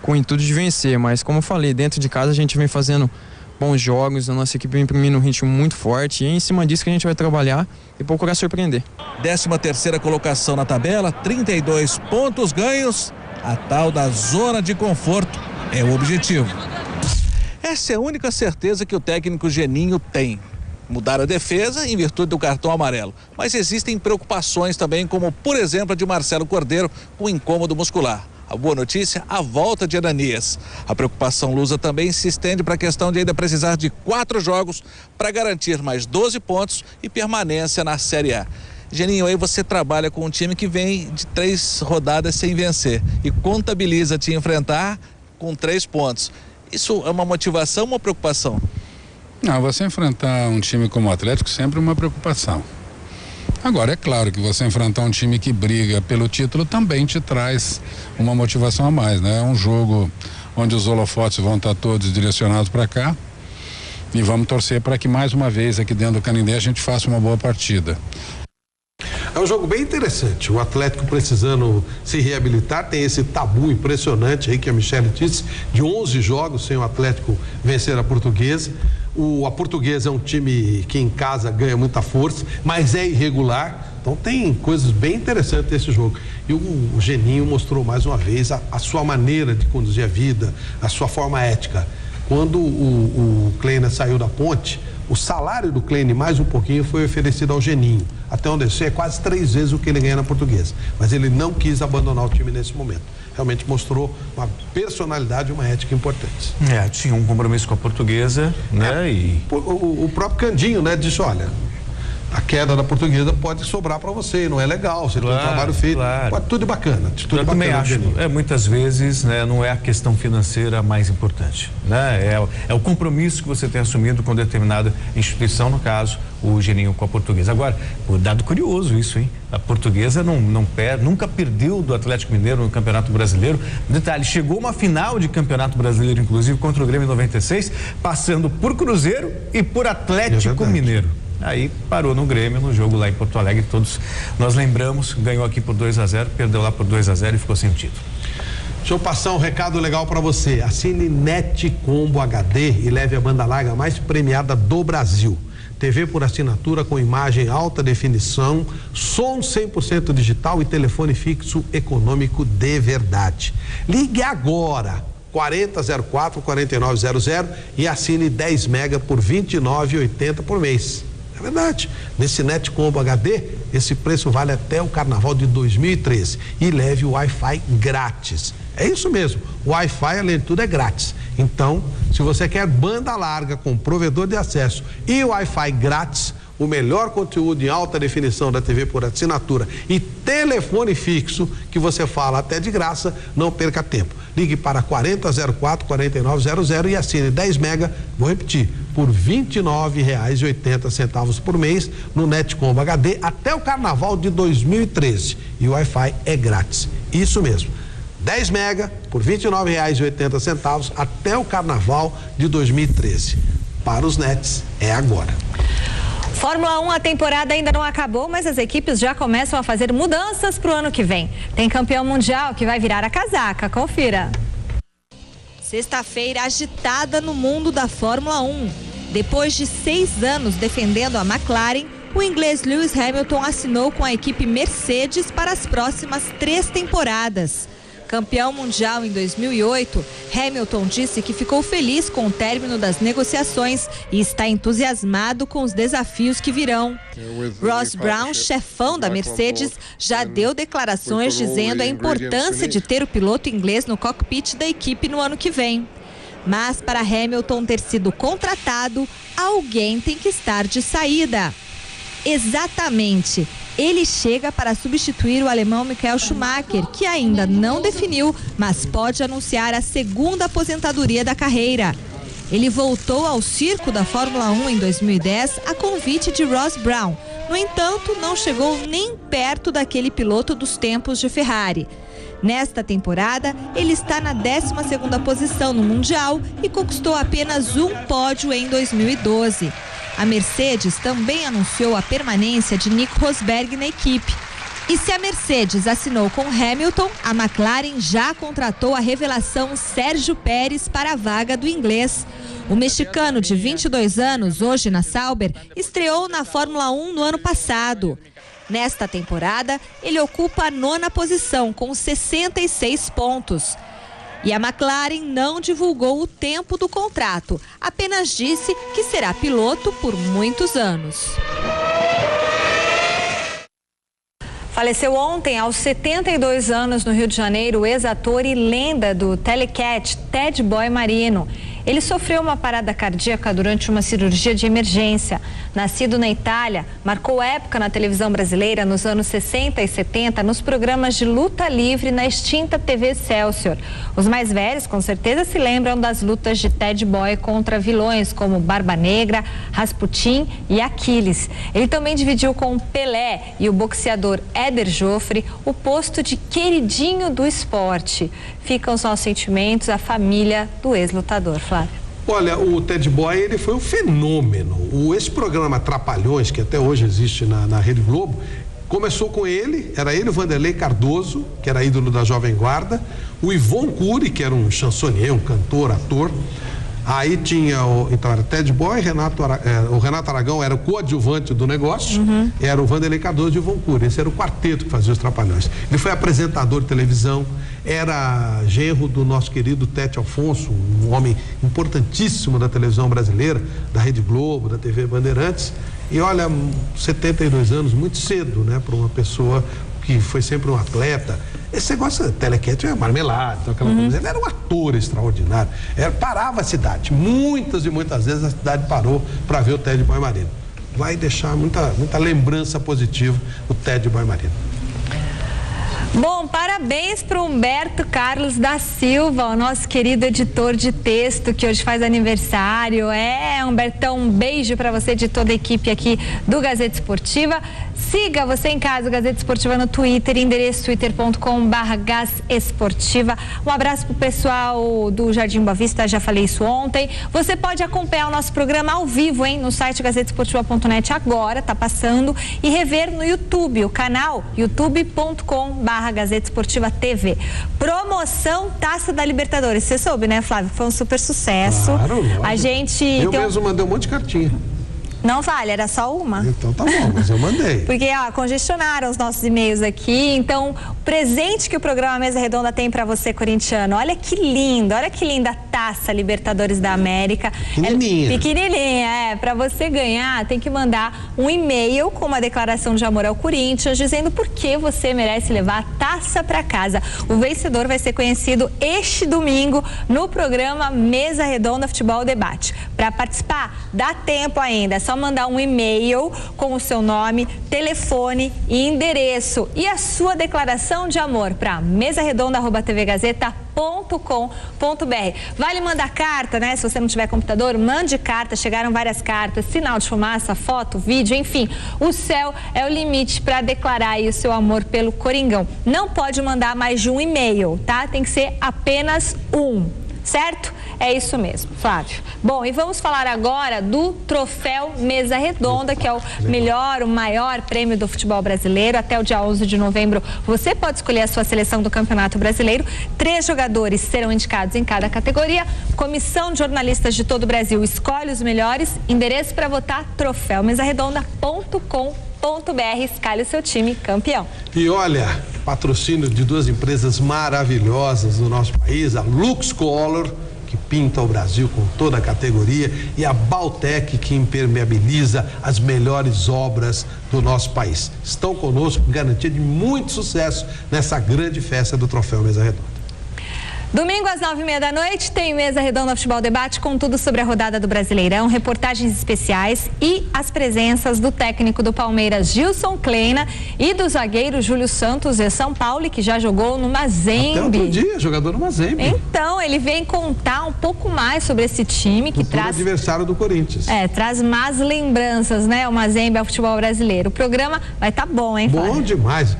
com o intuito de vencer, mas como eu falei, dentro de casa a gente vem fazendo bons jogos, a nossa equipe vem imprimindo um ritmo muito forte e é em cima disso que a gente vai trabalhar e procurar surpreender. 13ª colocação na tabela, 32 pontos ganhos, a tal da zona de conforto é o objetivo. Essa é a única certeza que o técnico Geninho tem. Mudar a defesa em virtude do cartão amarelo. Mas existem preocupações também, como por exemplo a de Marcelo Cordeiro com incômodo muscular. A boa notícia, a volta de Ananias. A preocupação lusa também se estende para a questão de ainda precisar de 4 jogos para garantir mais 12 pontos e permanência na Série A. Geninho, aí você trabalha com um time que vem de 3 rodadas sem vencer e contabiliza te enfrentar com 3 pontos. Isso é uma motivação ou uma preocupação? Não, você enfrentar um time como o Atlético sempre é uma preocupação. Agora, é claro que você enfrentar um time que briga pelo título também te traz uma motivação a mais, né? É um jogo onde os holofotes vão estar todos direcionados para cá e vamos torcer para que mais uma vez aqui dentro do Canindé a gente faça uma boa partida. É um jogo bem interessante, o Atlético precisando se reabilitar, tem esse tabu impressionante aí que a Michele disse, de 11 jogos sem o Atlético vencer a Portuguesa. A Portuguesa é um time que em casa ganha muita força, mas é irregular, então tem coisas bem interessantes nesse jogo. E o Geninho mostrou mais uma vez a sua maneira de conduzir a vida, a sua forma ética. Quando o Kleina saiu da Ponte, o salário do Kleina mais um pouquinho foi oferecido ao Geninho. Até onde eu sei, é quase 3 vezes o que ele ganha na Portuguesa. Mas ele não quis abandonar o time nesse momento. realmente mostrou uma personalidade e uma ética importantes. Tinha um compromisso com a Portuguesa, né? O próprio Candinho, né, disse, olha, a queda da Portuguesa pode sobrar para você, não é legal, você tem um trabalho feito, tudo bacana. Eu também acho, muitas vezes, né, não é a questão financeira mais importante, né? É o compromisso que você tem assumido com determinada instituição, no caso, o Geninho com a Portuguesa. Agora, dado curioso isso, hein? A Portuguesa nunca perdeu do Atlético Mineiro no Campeonato Brasileiro. Detalhe, chegou uma final de Campeonato Brasileiro, inclusive, contra o Grêmio em 96, passando por Cruzeiro e por Atlético Mineiro. Aí parou no Grêmio, no jogo lá em Porto Alegre, todos nós lembramos, ganhou aqui por 2-0, perdeu lá por 2-0 e ficou sem título. Deixa eu passar um recado legal para você. Assine Net Combo HD e leve a banda larga mais premiada do Brasil. TV por assinatura com imagem alta definição, som 100% digital e telefone fixo econômico de verdade. Ligue agora, 4004-4900 e assine 10 mega por R$ 29,80 por mês. É verdade. Nesse Net Combo HD, esse preço vale até o Carnaval de 2013 e leve o Wi-Fi grátis. É isso mesmo, o Wi-Fi, além de tudo, é grátis. Então, se você quer banda larga com provedor de acesso e Wi-Fi grátis, o melhor conteúdo em alta definição da TV por assinatura e telefone fixo, que você fala até de graça, não perca tempo. Ligue para 4004-4900 e assine 10 mega, vou repetir, por R$ 29,80 por mês no Netcombo HD até o Carnaval de 2013. E o Wi-Fi é grátis. Isso mesmo. 10 mega por R$ 29,80 até o Carnaval de 2013. Para os nets, é agora. Fórmula 1, a temporada ainda não acabou, mas as equipes já começam a fazer mudanças para o ano que vem. Tem campeão mundial que vai virar a casaca, confira. Sexta-feira agitada no mundo da Fórmula 1. Depois de 6 anos defendendo a McLaren, o inglês Lewis Hamilton assinou com a equipe Mercedes para as próximas 3 temporadas. Campeão mundial em 2008, Hamilton disse que ficou feliz com o término das negociações e está entusiasmado com os desafios que virão. Ross Brown, chefão da Mercedes, já deu declarações dizendo a importância de ter o piloto inglês no cockpit da equipe no ano que vem. Mas para Hamilton ter sido contratado, alguém tem que estar de saída. Exatamente. Ele chega para substituir o alemão Michael Schumacher, que ainda não definiu, mas pode anunciar a segunda aposentadoria da carreira. Ele voltou ao circo da Fórmula 1 em 2010 a convite de Ross Brown. No entanto, não chegou nem perto daquele piloto dos tempos de Ferrari. Nesta temporada, ele está na 12ª posição no Mundial e conquistou apenas um pódio em 2012. A Mercedes também anunciou a permanência de Nico Rosberg na equipe. E se a Mercedes assinou com Hamilton, a McLaren já contratou a revelação Sérgio Pérez para a vaga do inglês. O mexicano de 22 anos, hoje na Sauber, estreou na Fórmula 1 no ano passado. Nesta temporada, ele ocupa a 9ª posição, com 66 pontos. E a McLaren não divulgou o tempo do contrato, apenas disse que será piloto por muitos anos. Faleceu ontem, aos 72 anos, no Rio de Janeiro, o ex-ator e lenda do Telecat, Ted Boy Marino. Ele sofreu uma parada cardíaca durante uma cirurgia de emergência. Nascido na Itália, marcou época na televisão brasileira nos anos 60 e 70 nos programas de luta livre na extinta TV Excelsior. Os mais velhos, com certeza, se lembram das lutas de Ted Boy contra vilões como Barba Negra, Rasputin e Aquiles. Ele também dividiu com Pelé e o boxeador Éder Joffre o posto de queridinho do esporte. Ficam os nossos sentimentos à família do ex-lutador, Flávio. Olha, o Ted Boy, ele foi um fenômeno. Esse programa Trapalhões, que até hoje existe na Rede Globo, começou com ele, era ele, o Vanderlei Cardoso, que era ídolo da Jovem Guarda, o Yvon Cury, que era um chansonnier, um cantor, ator. Aí tinha, então era Ted Boy, o Renato Aragão era o coadjuvante do negócio, era o Vanderlei Cardoso e o Yvon Cury. Esse era o quarteto que fazia os Trapalhões. Ele foi apresentador de televisão, era genro do nosso querido Tete Alfonso, um homem importantíssimo da televisão brasileira, da Rede Globo, da TV Bandeirantes. E olha, 72 anos, muito cedo, né, para uma pessoa que foi sempre um atleta. Esse negócio, Telecat é marmelada, então aquela coisa. Ele era um ator extraordinário. Parava a cidade. Muitas e muitas vezes a cidade parou para ver o Ted Boy Marino. Vai deixar muita lembrança positiva o Ted Boy Marino. Bom, parabéns para o Humberto Carlos da Silva, o nosso querido editor de texto, que hoje faz aniversário. Humbertão, um beijo para você, de toda a equipe aqui do Gazeta Esportiva. Siga você em casa, o Gazeta Esportiva no Twitter, endereço twitter.com/gazesportiva. Um abraço pro pessoal do Jardim Boa Vista, já falei isso ontem. Você pode acompanhar o nosso programa ao vivo, no site gazetesportiva.net agora, tá passando, e rever no YouTube, o canal youtube.com/Gazeta Esportiva TV. Promoção Taça da Libertadores. Você soube, né, Flávio? Foi um super sucesso. Claro, a gente... Eu mesmo mandei um monte de cartinha. Não vale, era só uma. Então tá bom, mas eu mandei. Porque, congestionaram os nossos e-mails aqui. Então, o presente que o programa Mesa Redonda tem pra você, corintiano. Olha que linda a Taça Libertadores da América. Pequenininha, Pra você ganhar, tem que mandar um e-mail com uma declaração de amor ao Corinthians, dizendo por que você merece levar a taça pra casa. O vencedor vai ser conhecido este domingo no programa Mesa Redonda Futebol Debate. Pra participar, dá tempo ainda. É só mandar um e-mail com o seu nome, telefone e endereço e a sua declaração de amor para mesaredonda@tvgazeta.com.br. Vale mandar carta, né? Se você não tiver computador, mande carta. Chegaram várias cartas, sinal de fumaça, foto, vídeo, enfim. O céu é o limite para declarar aí o seu amor pelo Coringão. Não pode mandar mais de um e-mail, tá? Tem que ser apenas um. Certo? É isso mesmo, Flávio. Bom, e vamos falar agora do Troféu Mesa Redonda, que é o melhor, o maior prêmio do futebol brasileiro. Até o dia 11 de novembro, você pode escolher a sua seleção do Campeonato Brasileiro. 3 jogadores serão indicados em cada categoria. Comissão de jornalistas de todo o Brasil escolhe os melhores. Endereço para votar, troféumesaredonda.com.br. Escalhe o seu time campeão. E olha, patrocínio de 2 empresas maravilhosas no nosso país, a Lux Color, que pinta o Brasil com toda a categoria, e a Baltec, que impermeabiliza as melhores obras do nosso país. Estão conosco, garantia de muito sucesso nessa grande festa do Troféu Mesa Redonda. Domingo às 9h30 da noite tem Mesa Redonda Futebol Debate com tudo sobre a rodada do Brasileirão, reportagens especiais e as presenças do técnico do Palmeiras, Gilson Kleina, e do zagueiro Júlio Santos, de São Paulo, que já jogou no Mazembe. Até outro dia, jogador no Mazembe. Então, ele vem contar um pouco mais sobre esse time que traz... adversário do Corinthians. Traz más lembranças, né? O Mazembe ao futebol brasileiro. O programa vai estar bom, hein, Flávio? Bom demais.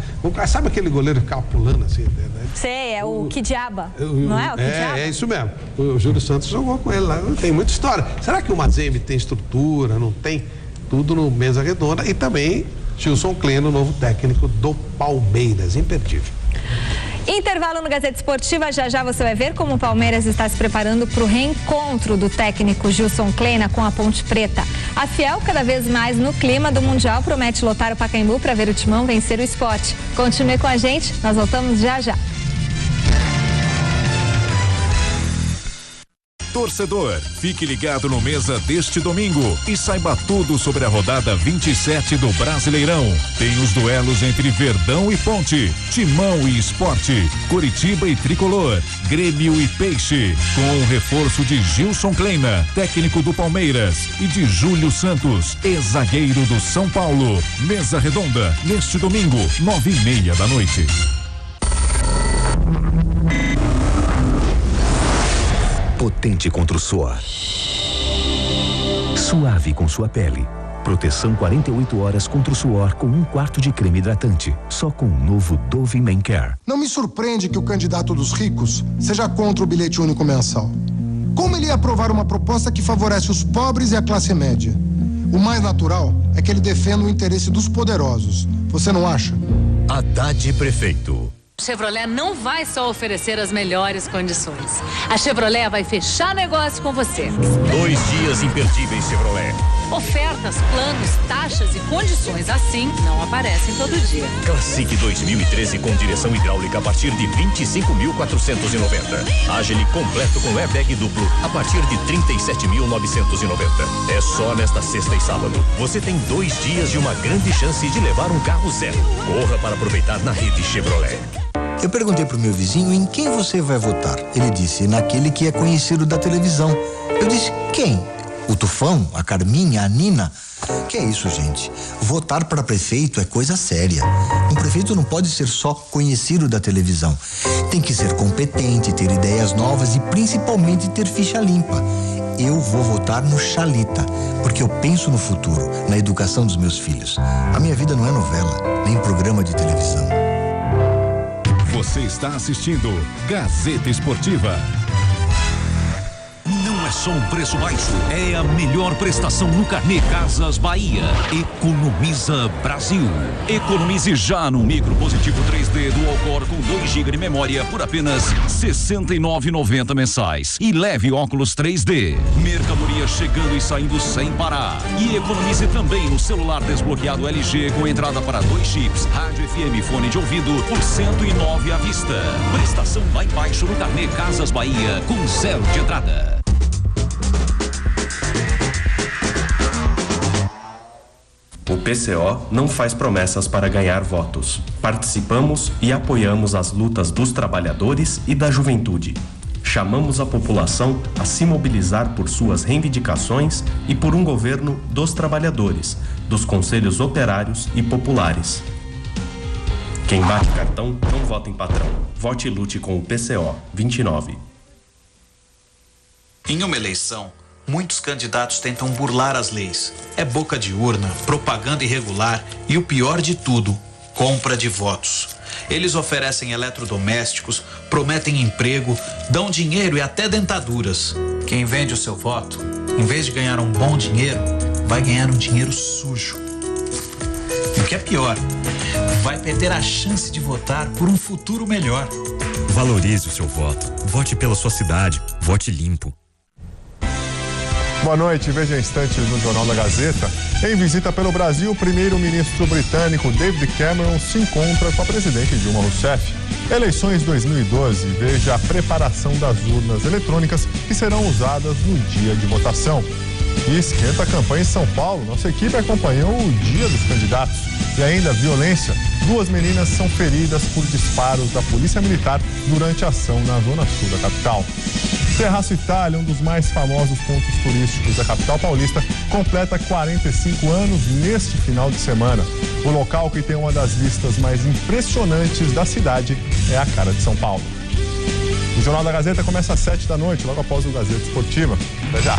Sabe aquele goleiro que ficava pulando assim, né? Sei, é o Kidiaba, não é? O Kidiaba? É isso mesmo. O Júlio Santos jogou com ele lá. Tem muita história. Será que o Mazembe tem estrutura? Não tem? Tudo no Mesa Redonda. E também Gilson Kleina, novo técnico do Palmeiras. Imperdível. Intervalo no Gazeta Esportiva, já você vai ver como o Palmeiras está se preparando para o reencontro do técnico Gilson Kleina com a Ponte Preta. A Fiel, cada vez mais no clima do Mundial, promete lotar o Pacaembu para ver o Timão vencer o Sport. Continue com a gente, nós voltamos já. Torcedor, fique ligado no Mesa deste domingo e saiba tudo sobre a rodada 27 do Brasileirão. Tem os duelos entre Verdão e Ponte, Timão e Sport, Coritiba e Tricolor, Grêmio e Peixe, com o reforço de Gilson Kleina, técnico do Palmeiras, e de Júlio Santos, ex-zagueiro do São Paulo. Mesa Redonda, neste domingo, 9h30 da noite. Potente contra o suor. Suave com sua pele. Proteção 48 horas contra o suor com 1/4 de creme hidratante. Só com o novo Dove Men Care. Não me surpreende que o candidato dos ricos seja contra o bilhete único mensal. Como ele ia aprovar uma proposta que favorece os pobres e a classe média? O mais natural é que ele defenda o interesse dos poderosos. Você não acha? Haddad Prefeito. Chevrolet não vai só oferecer as melhores condições. A Chevrolet vai fechar negócio com você. 2 dias imperdíveis Chevrolet. Ofertas, planos, taxas e condições assim não aparecem todo dia. Classic 2013 com direção hidráulica a partir de 25.490. Agile completo com airbag duplo a partir de 37.990. É só nesta sexta e sábado. Você tem 2 dias de uma grande chance de levar um carro zero. Corra para aproveitar na rede Chevrolet. Eu perguntei pro meu vizinho em quem você vai votar. Ele disse, naquele que é conhecido da televisão. Eu disse, quem? O Tufão? A Carminha? A Nina? Que é isso, gente? Votar para prefeito é coisa séria. Um prefeito não pode ser só conhecido da televisão. Tem que ser competente, ter ideias novas e principalmente ter ficha limpa. Eu vou votar no Chalita, porque eu penso no futuro, na educação dos meus filhos. A minha vida não é novela, nem programa de televisão. Você está assistindo Gazeta Esportiva. Não é só um preço baixo, é a melhor prestação no carnê Casas Bahia. Economiza Brasil. Economize já no micro positivo 3D Dual Core com 2 GB de memória por apenas R$ 69,90 mensais. E leve óculos 3D. Mercadoria chegando e saindo sem parar. E economize também no celular desbloqueado LG com entrada para 2 chips, rádio FM e fone de ouvido por R$ 109 à vista. Prestação lá embaixo no carnê Casas Bahia com 0 de entrada. O PCO não faz promessas para ganhar votos. Participamos e apoiamos as lutas dos trabalhadores e da juventude. Chamamos a população a se mobilizar por suas reivindicações e por um governo dos trabalhadores, dos conselhos operários e populares. Quem bate cartão não vota em patrão. Vote e lute com o PCO 29. Em uma eleição, muitos candidatos tentam burlar as leis. É boca de urna, propaganda irregular e o pior de tudo, compra de votos. Eles oferecem eletrodomésticos, prometem emprego, dão dinheiro e até dentaduras. Quem vende o seu voto, em vez de ganhar um bom dinheiro, vai ganhar um dinheiro sujo. E o que é pior, vai perder a chance de votar por um futuro melhor. Valorize o seu voto. Vote pela sua cidade. Vote limpo. Boa noite, veja instantes no Jornal da Gazeta. Em visita pelo Brasil, o primeiro-ministro britânico David Cameron se encontra com a presidente Dilma Rousseff. Eleições 2012, veja a preparação das urnas eletrônicas que serão usadas no dia de votação. E esquenta a campanha em São Paulo. Nossa equipe acompanhou o dia dos candidatos. E ainda violência. 2 meninas são feridas por disparos da Polícia Militar durante a ação na zona sul da capital. Terraço Itália, um dos mais famosos pontos turísticos da capital paulista, completa 45 anos neste final de semana. O local, que tem uma das vistas mais impressionantes da cidade, é a cara de São Paulo. O Jornal da Gazeta começa às 7 da noite, logo após o Gazeta Esportiva. Até já!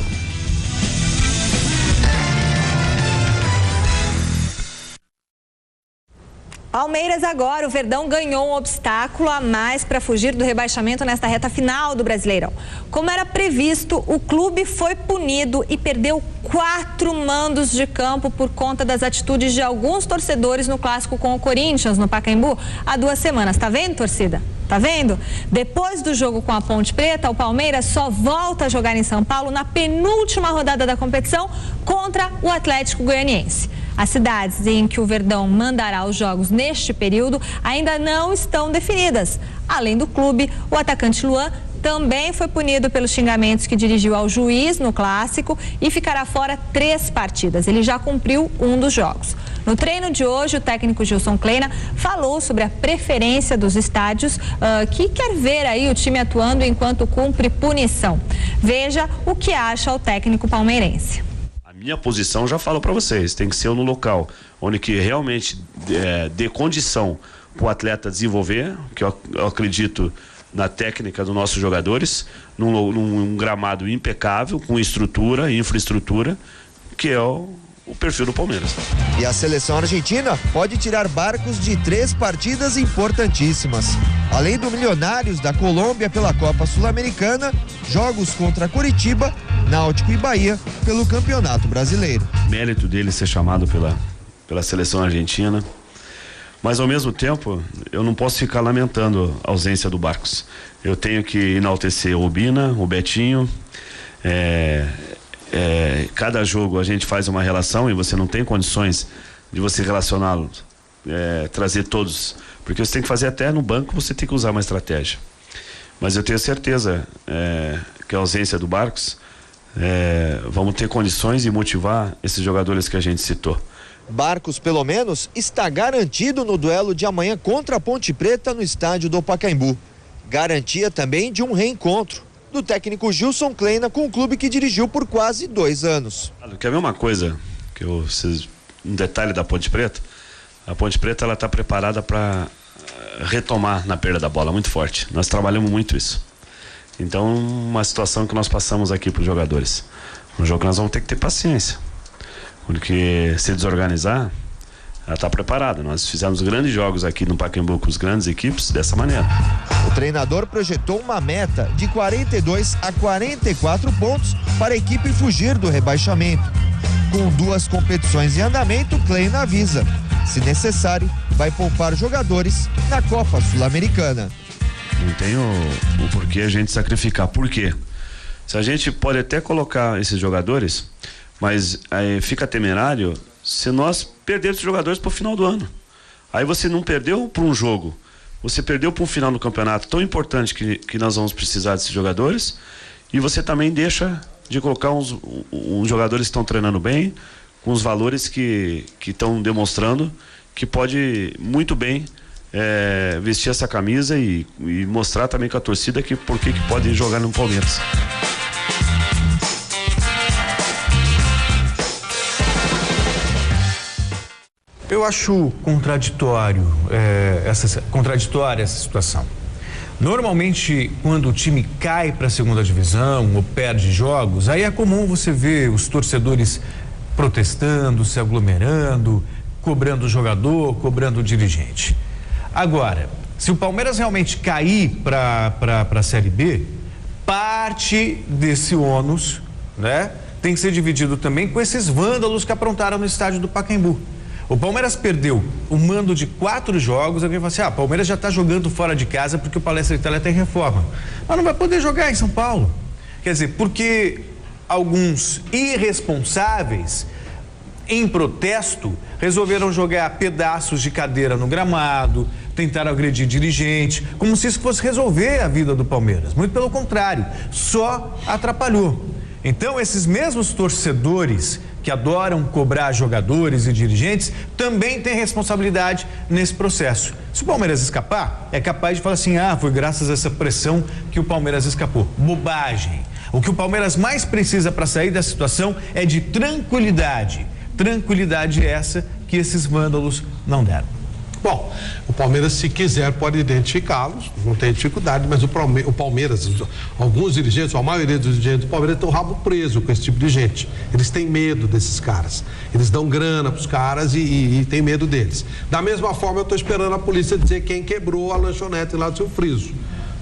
Palmeiras agora, o Verdão ganhou um obstáculo a mais para fugir do rebaixamento nesta reta final do Brasileirão. Como era previsto, o clube foi punido e perdeu 4 mandos de campo por conta das atitudes de alguns torcedores no clássico com o Corinthians, no Pacaembu, há 2 semanas. Tá vendo, torcida? Tá vendo? Depois do jogo com a Ponte Preta, o Palmeiras só volta a jogar em São Paulo na penúltima rodada da competição contra o Atlético Goianiense. As cidades em que o Verdão mandará os jogos neste período ainda não estão definidas. Além do clube, o atacante Luan também foi punido pelos xingamentos que dirigiu ao juiz no clássico e ficará fora 3 partidas. Ele já cumpriu um dos jogos. No treino de hoje, o técnico Gilson Kleina falou sobre a preferência dos estádios que quer ver aí o time atuando enquanto cumpre punição. Veja o que acha o técnico palmeirense. Minha posição já falo para vocês, tem que ser no local onde que realmente dê condição para o atleta desenvolver, que eu acredito na técnica dos nossos jogadores, num gramado impecável, com estrutura, infraestrutura, que é o perfil do Palmeiras. E a seleção argentina pode tirar barcos de 3 partidas importantíssimas. Além do Milionários da Colômbia pela Copa Sul-Americana, jogos contra Curitiba, Náutico e Bahia pelo Campeonato Brasileiro. Mérito dele ser chamado pela seleção argentina, mas ao mesmo tempo eu não posso ficar lamentando a ausência do Barcos. Eu tenho que enaltecer o Bina, o Betinho. Cada jogo a gente faz uma relação e você não tem condições de você relacioná-los, trazer todos, porque você tem que fazer até no banco, você tem que usar uma estratégia. Mas eu tenho certeza que a ausência do Barcos, vamos ter condições de motivar esses jogadores que a gente citou. Barcos, pelo menos, está garantido no duelo de amanhã contra a Ponte Preta no estádio do Pacaembu. Garantia também de um reencontro do técnico Gilson Kleina com o clube que dirigiu por quase 2 anos. Quer ver uma coisa? Um detalhe da Ponte Preta? A Ponte Preta está preparada para retomar na perda da bola muito forte. Nós trabalhamos muito isso. Então, uma situação que nós passamos aqui para os jogadores. Um jogo que nós vamos ter que ter paciência. Porque se desorganizar, ela está preparada. Nós fizemos grandes jogos aqui no Pacaembu com as grandes equipes dessa maneira. O treinador projetou uma meta de 42 a 44 pontos para a equipe fugir do rebaixamento. Com 2 competições em andamento, Kleina avisa: se necessário, vai poupar jogadores na Copa Sul-Americana. Não tem o porquê a gente sacrificar. Por quê? Se a gente pode até colocar esses jogadores, mas aí fica temerário se nós perdermos os jogadores para o final do ano. Aí você não perdeu para um jogo, você perdeu para um final do campeonato tão importante que nós vamos precisar desses jogadores, e você também deixa de colocar uns jogadores que estão treinando bem, com os valores que estão demonstrando que pode muito bem vestir essa camisa e mostrar também com a torcida por que pode jogar no Palmeiras. Eu acho contraditória essa situação. Normalmente, quando o time cai para a segunda divisão ou perde jogos, aí é comum você ver os torcedores protestando, se aglomerando, cobrando o jogador, cobrando o dirigente. Agora, se o Palmeiras realmente cair para a Série B, parte desse ônus, né, tem que ser dividido também com esses vândalos que aprontaram no estádio do Pacaembu. O Palmeiras perdeu o mando de 4 jogos. Alguém fala assim: o Palmeiras já está jogando fora de casa porque o Palestra Itália tem reforma. Mas não vai poder jogar em São Paulo. Quer dizer, porque alguns irresponsáveis, em protesto, resolveram jogar pedaços de cadeira no gramado, tentaram agredir dirigente, como se isso fosse resolver a vida do Palmeiras. Muito pelo contrário, só atrapalhou. Então, esses mesmos torcedores que adoram cobrar jogadores e dirigentes também têm responsabilidade nesse processo. Se o Palmeiras escapar, é capaz de falar assim: foi graças a essa pressão que o Palmeiras escapou. Bobagem. O que o Palmeiras mais precisa para sair da situação é de tranquilidade. Tranquilidade essa que esses vândalos não deram. Bom, o Palmeiras, se quiser, pode identificá-los, não tem dificuldade, mas o Palmeiras, alguns dirigentes, a maioria dos dirigentes do Palmeiras tem o rabo preso com esse tipo de gente. Eles têm medo desses caras. Eles dão grana para os caras e têm medo deles. Da mesma forma, eu estou esperando a polícia dizer quem quebrou a lanchonete lá do Seu Friso.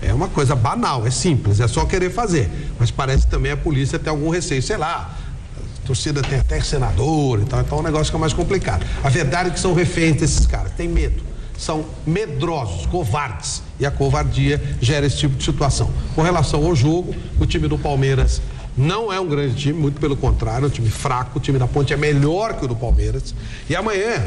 É uma coisa banal, é simples, é só querer fazer. Mas parece que também a polícia tem algum receio, sei lá. A torcida tem até senador e tal, então o negócio fica mais complicado. A verdade é que são reféns desses caras, têm medo, são medrosos, covardes, e a covardia gera esse tipo de situação. Com relação ao jogo, o time do Palmeiras não é um grande time, muito pelo contrário, é um time fraco, o time da Ponte é melhor que o do Palmeiras, e amanhã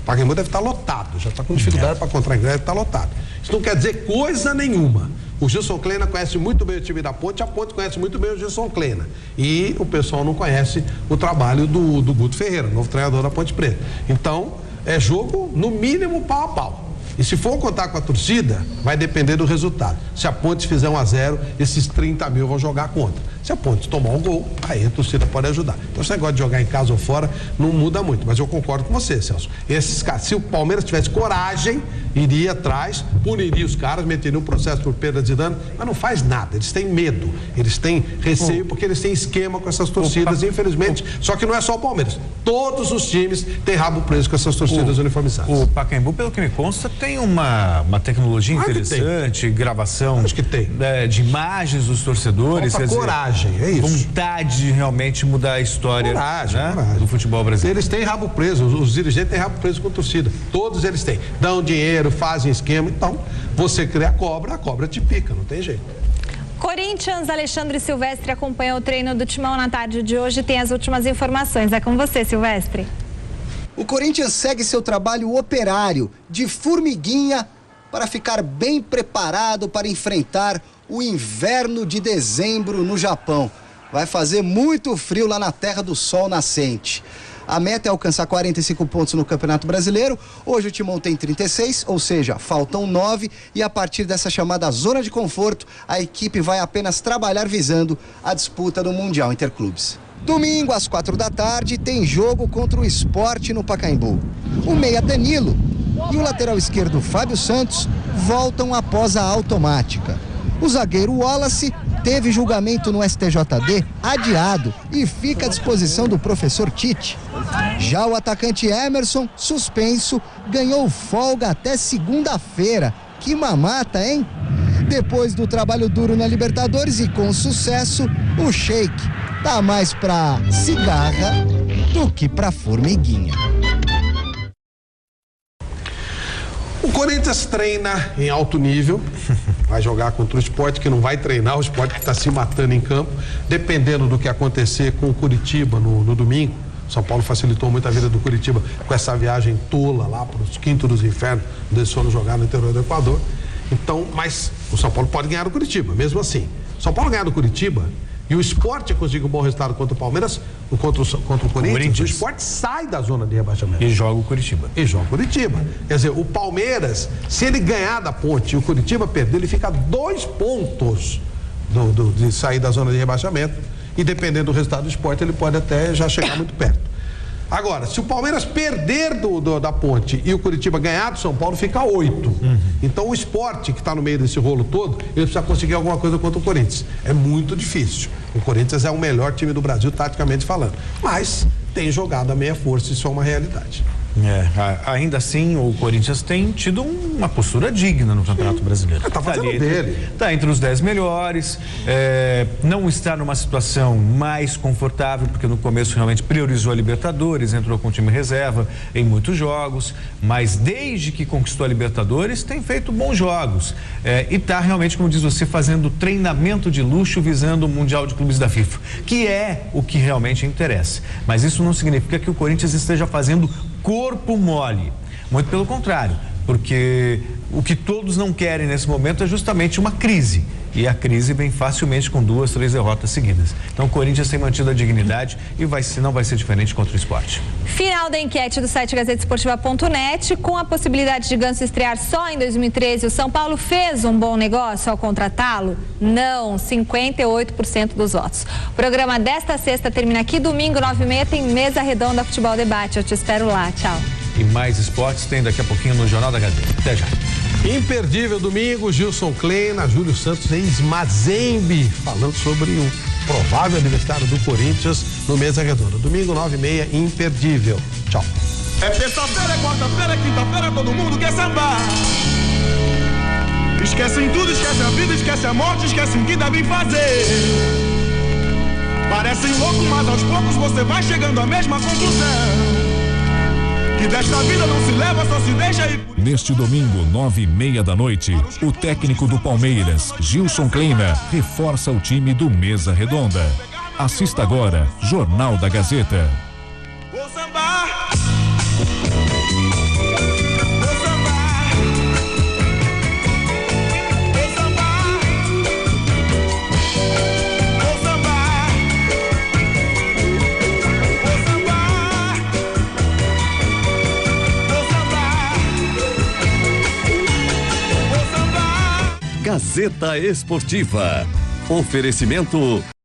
o Pacaembu deve estar lotado, já está com dificuldade para encontrar ingresso, deve estar lotado. Isso não quer dizer coisa nenhuma. O Gilson Kleina conhece muito bem o time da Ponte, a Ponte conhece muito bem o Gilson Kleina. E o pessoal não conhece o trabalho do Guto Ferreira, novo treinador da Ponte Preta. Então, é jogo, no mínimo, pau a pau. E se for contar com a torcida, vai depender do resultado. Se a Ponte fizer 1-0, esses 30 mil vão jogar contra. Se a Ponte tomar um gol, aí a torcida pode ajudar. Então, esse negócio de jogar em casa ou fora não muda muito. Mas eu concordo com você, Celso. Esses caras, se o Palmeiras tivesse coragem, iria atrás, puniria os caras, meteria um processo por perda de dano, mas não faz nada. Eles têm medo, eles têm receio, porque eles têm esquema com essas torcidas, infelizmente. Só que não é só o Palmeiras. Todos os times têm rabo preso com essas torcidas uniformizadas. O Pacaembu, pelo que me consta, tem uma tecnologia interessante, gravação. Acho que tem. De imagens dos torcedores. Falta coragem, é isso. Vontade de realmente mudar a história, coragem do futebol brasileiro. Eles têm rabo preso, os dirigentes têm rabo preso com a torcida. Todos eles têm. Dão dinheiro, fazem esquema, então você cria a cobra te pica, não tem jeito. Corinthians, Alexandre Silvestre acompanha o treino do Timão na tarde de hoje, tem as últimas informações. É com você, Silvestre. O Corinthians segue seu trabalho operário, de formiguinha, para ficar bem preparado para enfrentar o inverno de dezembro no Japão. Vai fazer muito frio lá na Terra do Sol Nascente. A meta é alcançar 45 pontos no Campeonato Brasileiro. Hoje o Timão tem 36, ou seja, faltam 9. E a partir dessa chamada zona de conforto, a equipe vai apenas trabalhar visando a disputa do Mundial Interclubes. Domingo, às 4 da tarde, tem jogo contra o Sport no Pacaembu. O meia Danilo e o lateral esquerdo Fábio Santos voltam após a automática. O zagueiro Wallace teve julgamento no STJD adiado e fica à disposição do professor Tite. Já o atacante Emerson, suspenso, ganhou folga até segunda-feira. Que mamata, hein? Depois do trabalho duro na Libertadores e com sucesso, o Sheik tá mais pra cigarra do que pra formiguinha. O Corinthians treina em alto nível, vai jogar contra o Sport, que não vai treinar, o Sport que está se matando em campo, dependendo do que acontecer com o Curitiba no domingo. São Paulo facilitou muito a vida do Curitiba com essa viagem tola lá para os quintos dos infernos, onde eles foram jogar no interior do Equador. Então, mas o São Paulo pode ganhar do Curitiba, mesmo assim. São Paulo ganhar do Curitiba e o Sport conseguir um bom resultado contra o Palmeiras, contra o Corinthians, o Sport sai da zona de rebaixamento. E joga o Curitiba. Quer dizer, o Palmeiras, se ele ganhar da Ponte e o Curitiba perder, ele fica 2 pontos de sair da zona de rebaixamento. E dependendo do resultado do Sport, ele pode até já chegar muito perto. Agora, se o Palmeiras perder da Ponte e o Curitiba ganhar do São Paulo, fica 8. Então o Sport, que está no meio desse rolo todo, ele precisa conseguir alguma coisa contra o Corinthians. É muito difícil. O Corinthians é o melhor time do Brasil, taticamente falando. Mas tem jogado a meia força, isso é uma realidade. Ainda assim, o Corinthians tem tido uma postura digna no Campeonato Brasileiro. Tá fazendo dele. Está entre os 10 melhores, não está numa situação mais confortável, porque no começo realmente priorizou a Libertadores, entrou com o time reserva em muitos jogos, mas desde que conquistou a Libertadores tem feito bons jogos e está realmente, como diz você, fazendo treinamento de luxo visando o Mundial de Clubes da FIFA, que é o que realmente interessa. Mas isso não significa que o Corinthians esteja fazendo corpo mole, muito pelo contrário, porque o que todos não querem nesse momento é justamente uma crise, e a crise vem facilmente com 2, 3 derrotas seguidas. Então o Corinthians tem mantido a dignidade e não vai ser diferente contra o Sport. Final da enquete do site gazetesportiva.net, com a possibilidade de Ganso estrear só em 2013, o São Paulo fez um bom negócio ao contratá-lo? Não, 58% dos votos. O programa desta sexta termina aqui, domingo 9h30 tem Mesa Redonda Futebol Debate. Eu te espero lá, tchau. E mais esportes tem daqui a pouquinho no Jornal da Gazeta. Até já. Imperdível domingo, Gilson Kleina, Júlio Santos em Mazembe, falando sobre o provável adversário do Corinthians no Mesa Redonda. Domingo, 9h30, imperdível. Tchau. É terça-feira, é quarta-feira, é quinta-feira, todo mundo quer sambar. Esquecem tudo, esquece a vida, esquece a morte, esquece o que devem fazer. Parecem loucos, mas aos poucos você vai chegando à mesma conclusão. Que desta vida não se leva, só se deixa ir. Neste domingo, 9h30 da noite, o técnico do Palmeiras, Gilson Kleina, reforça o time do Mesa Redonda. Assista agora, Jornal da Gazeta. Vou sambar. Gazeta Esportiva. Oferecimento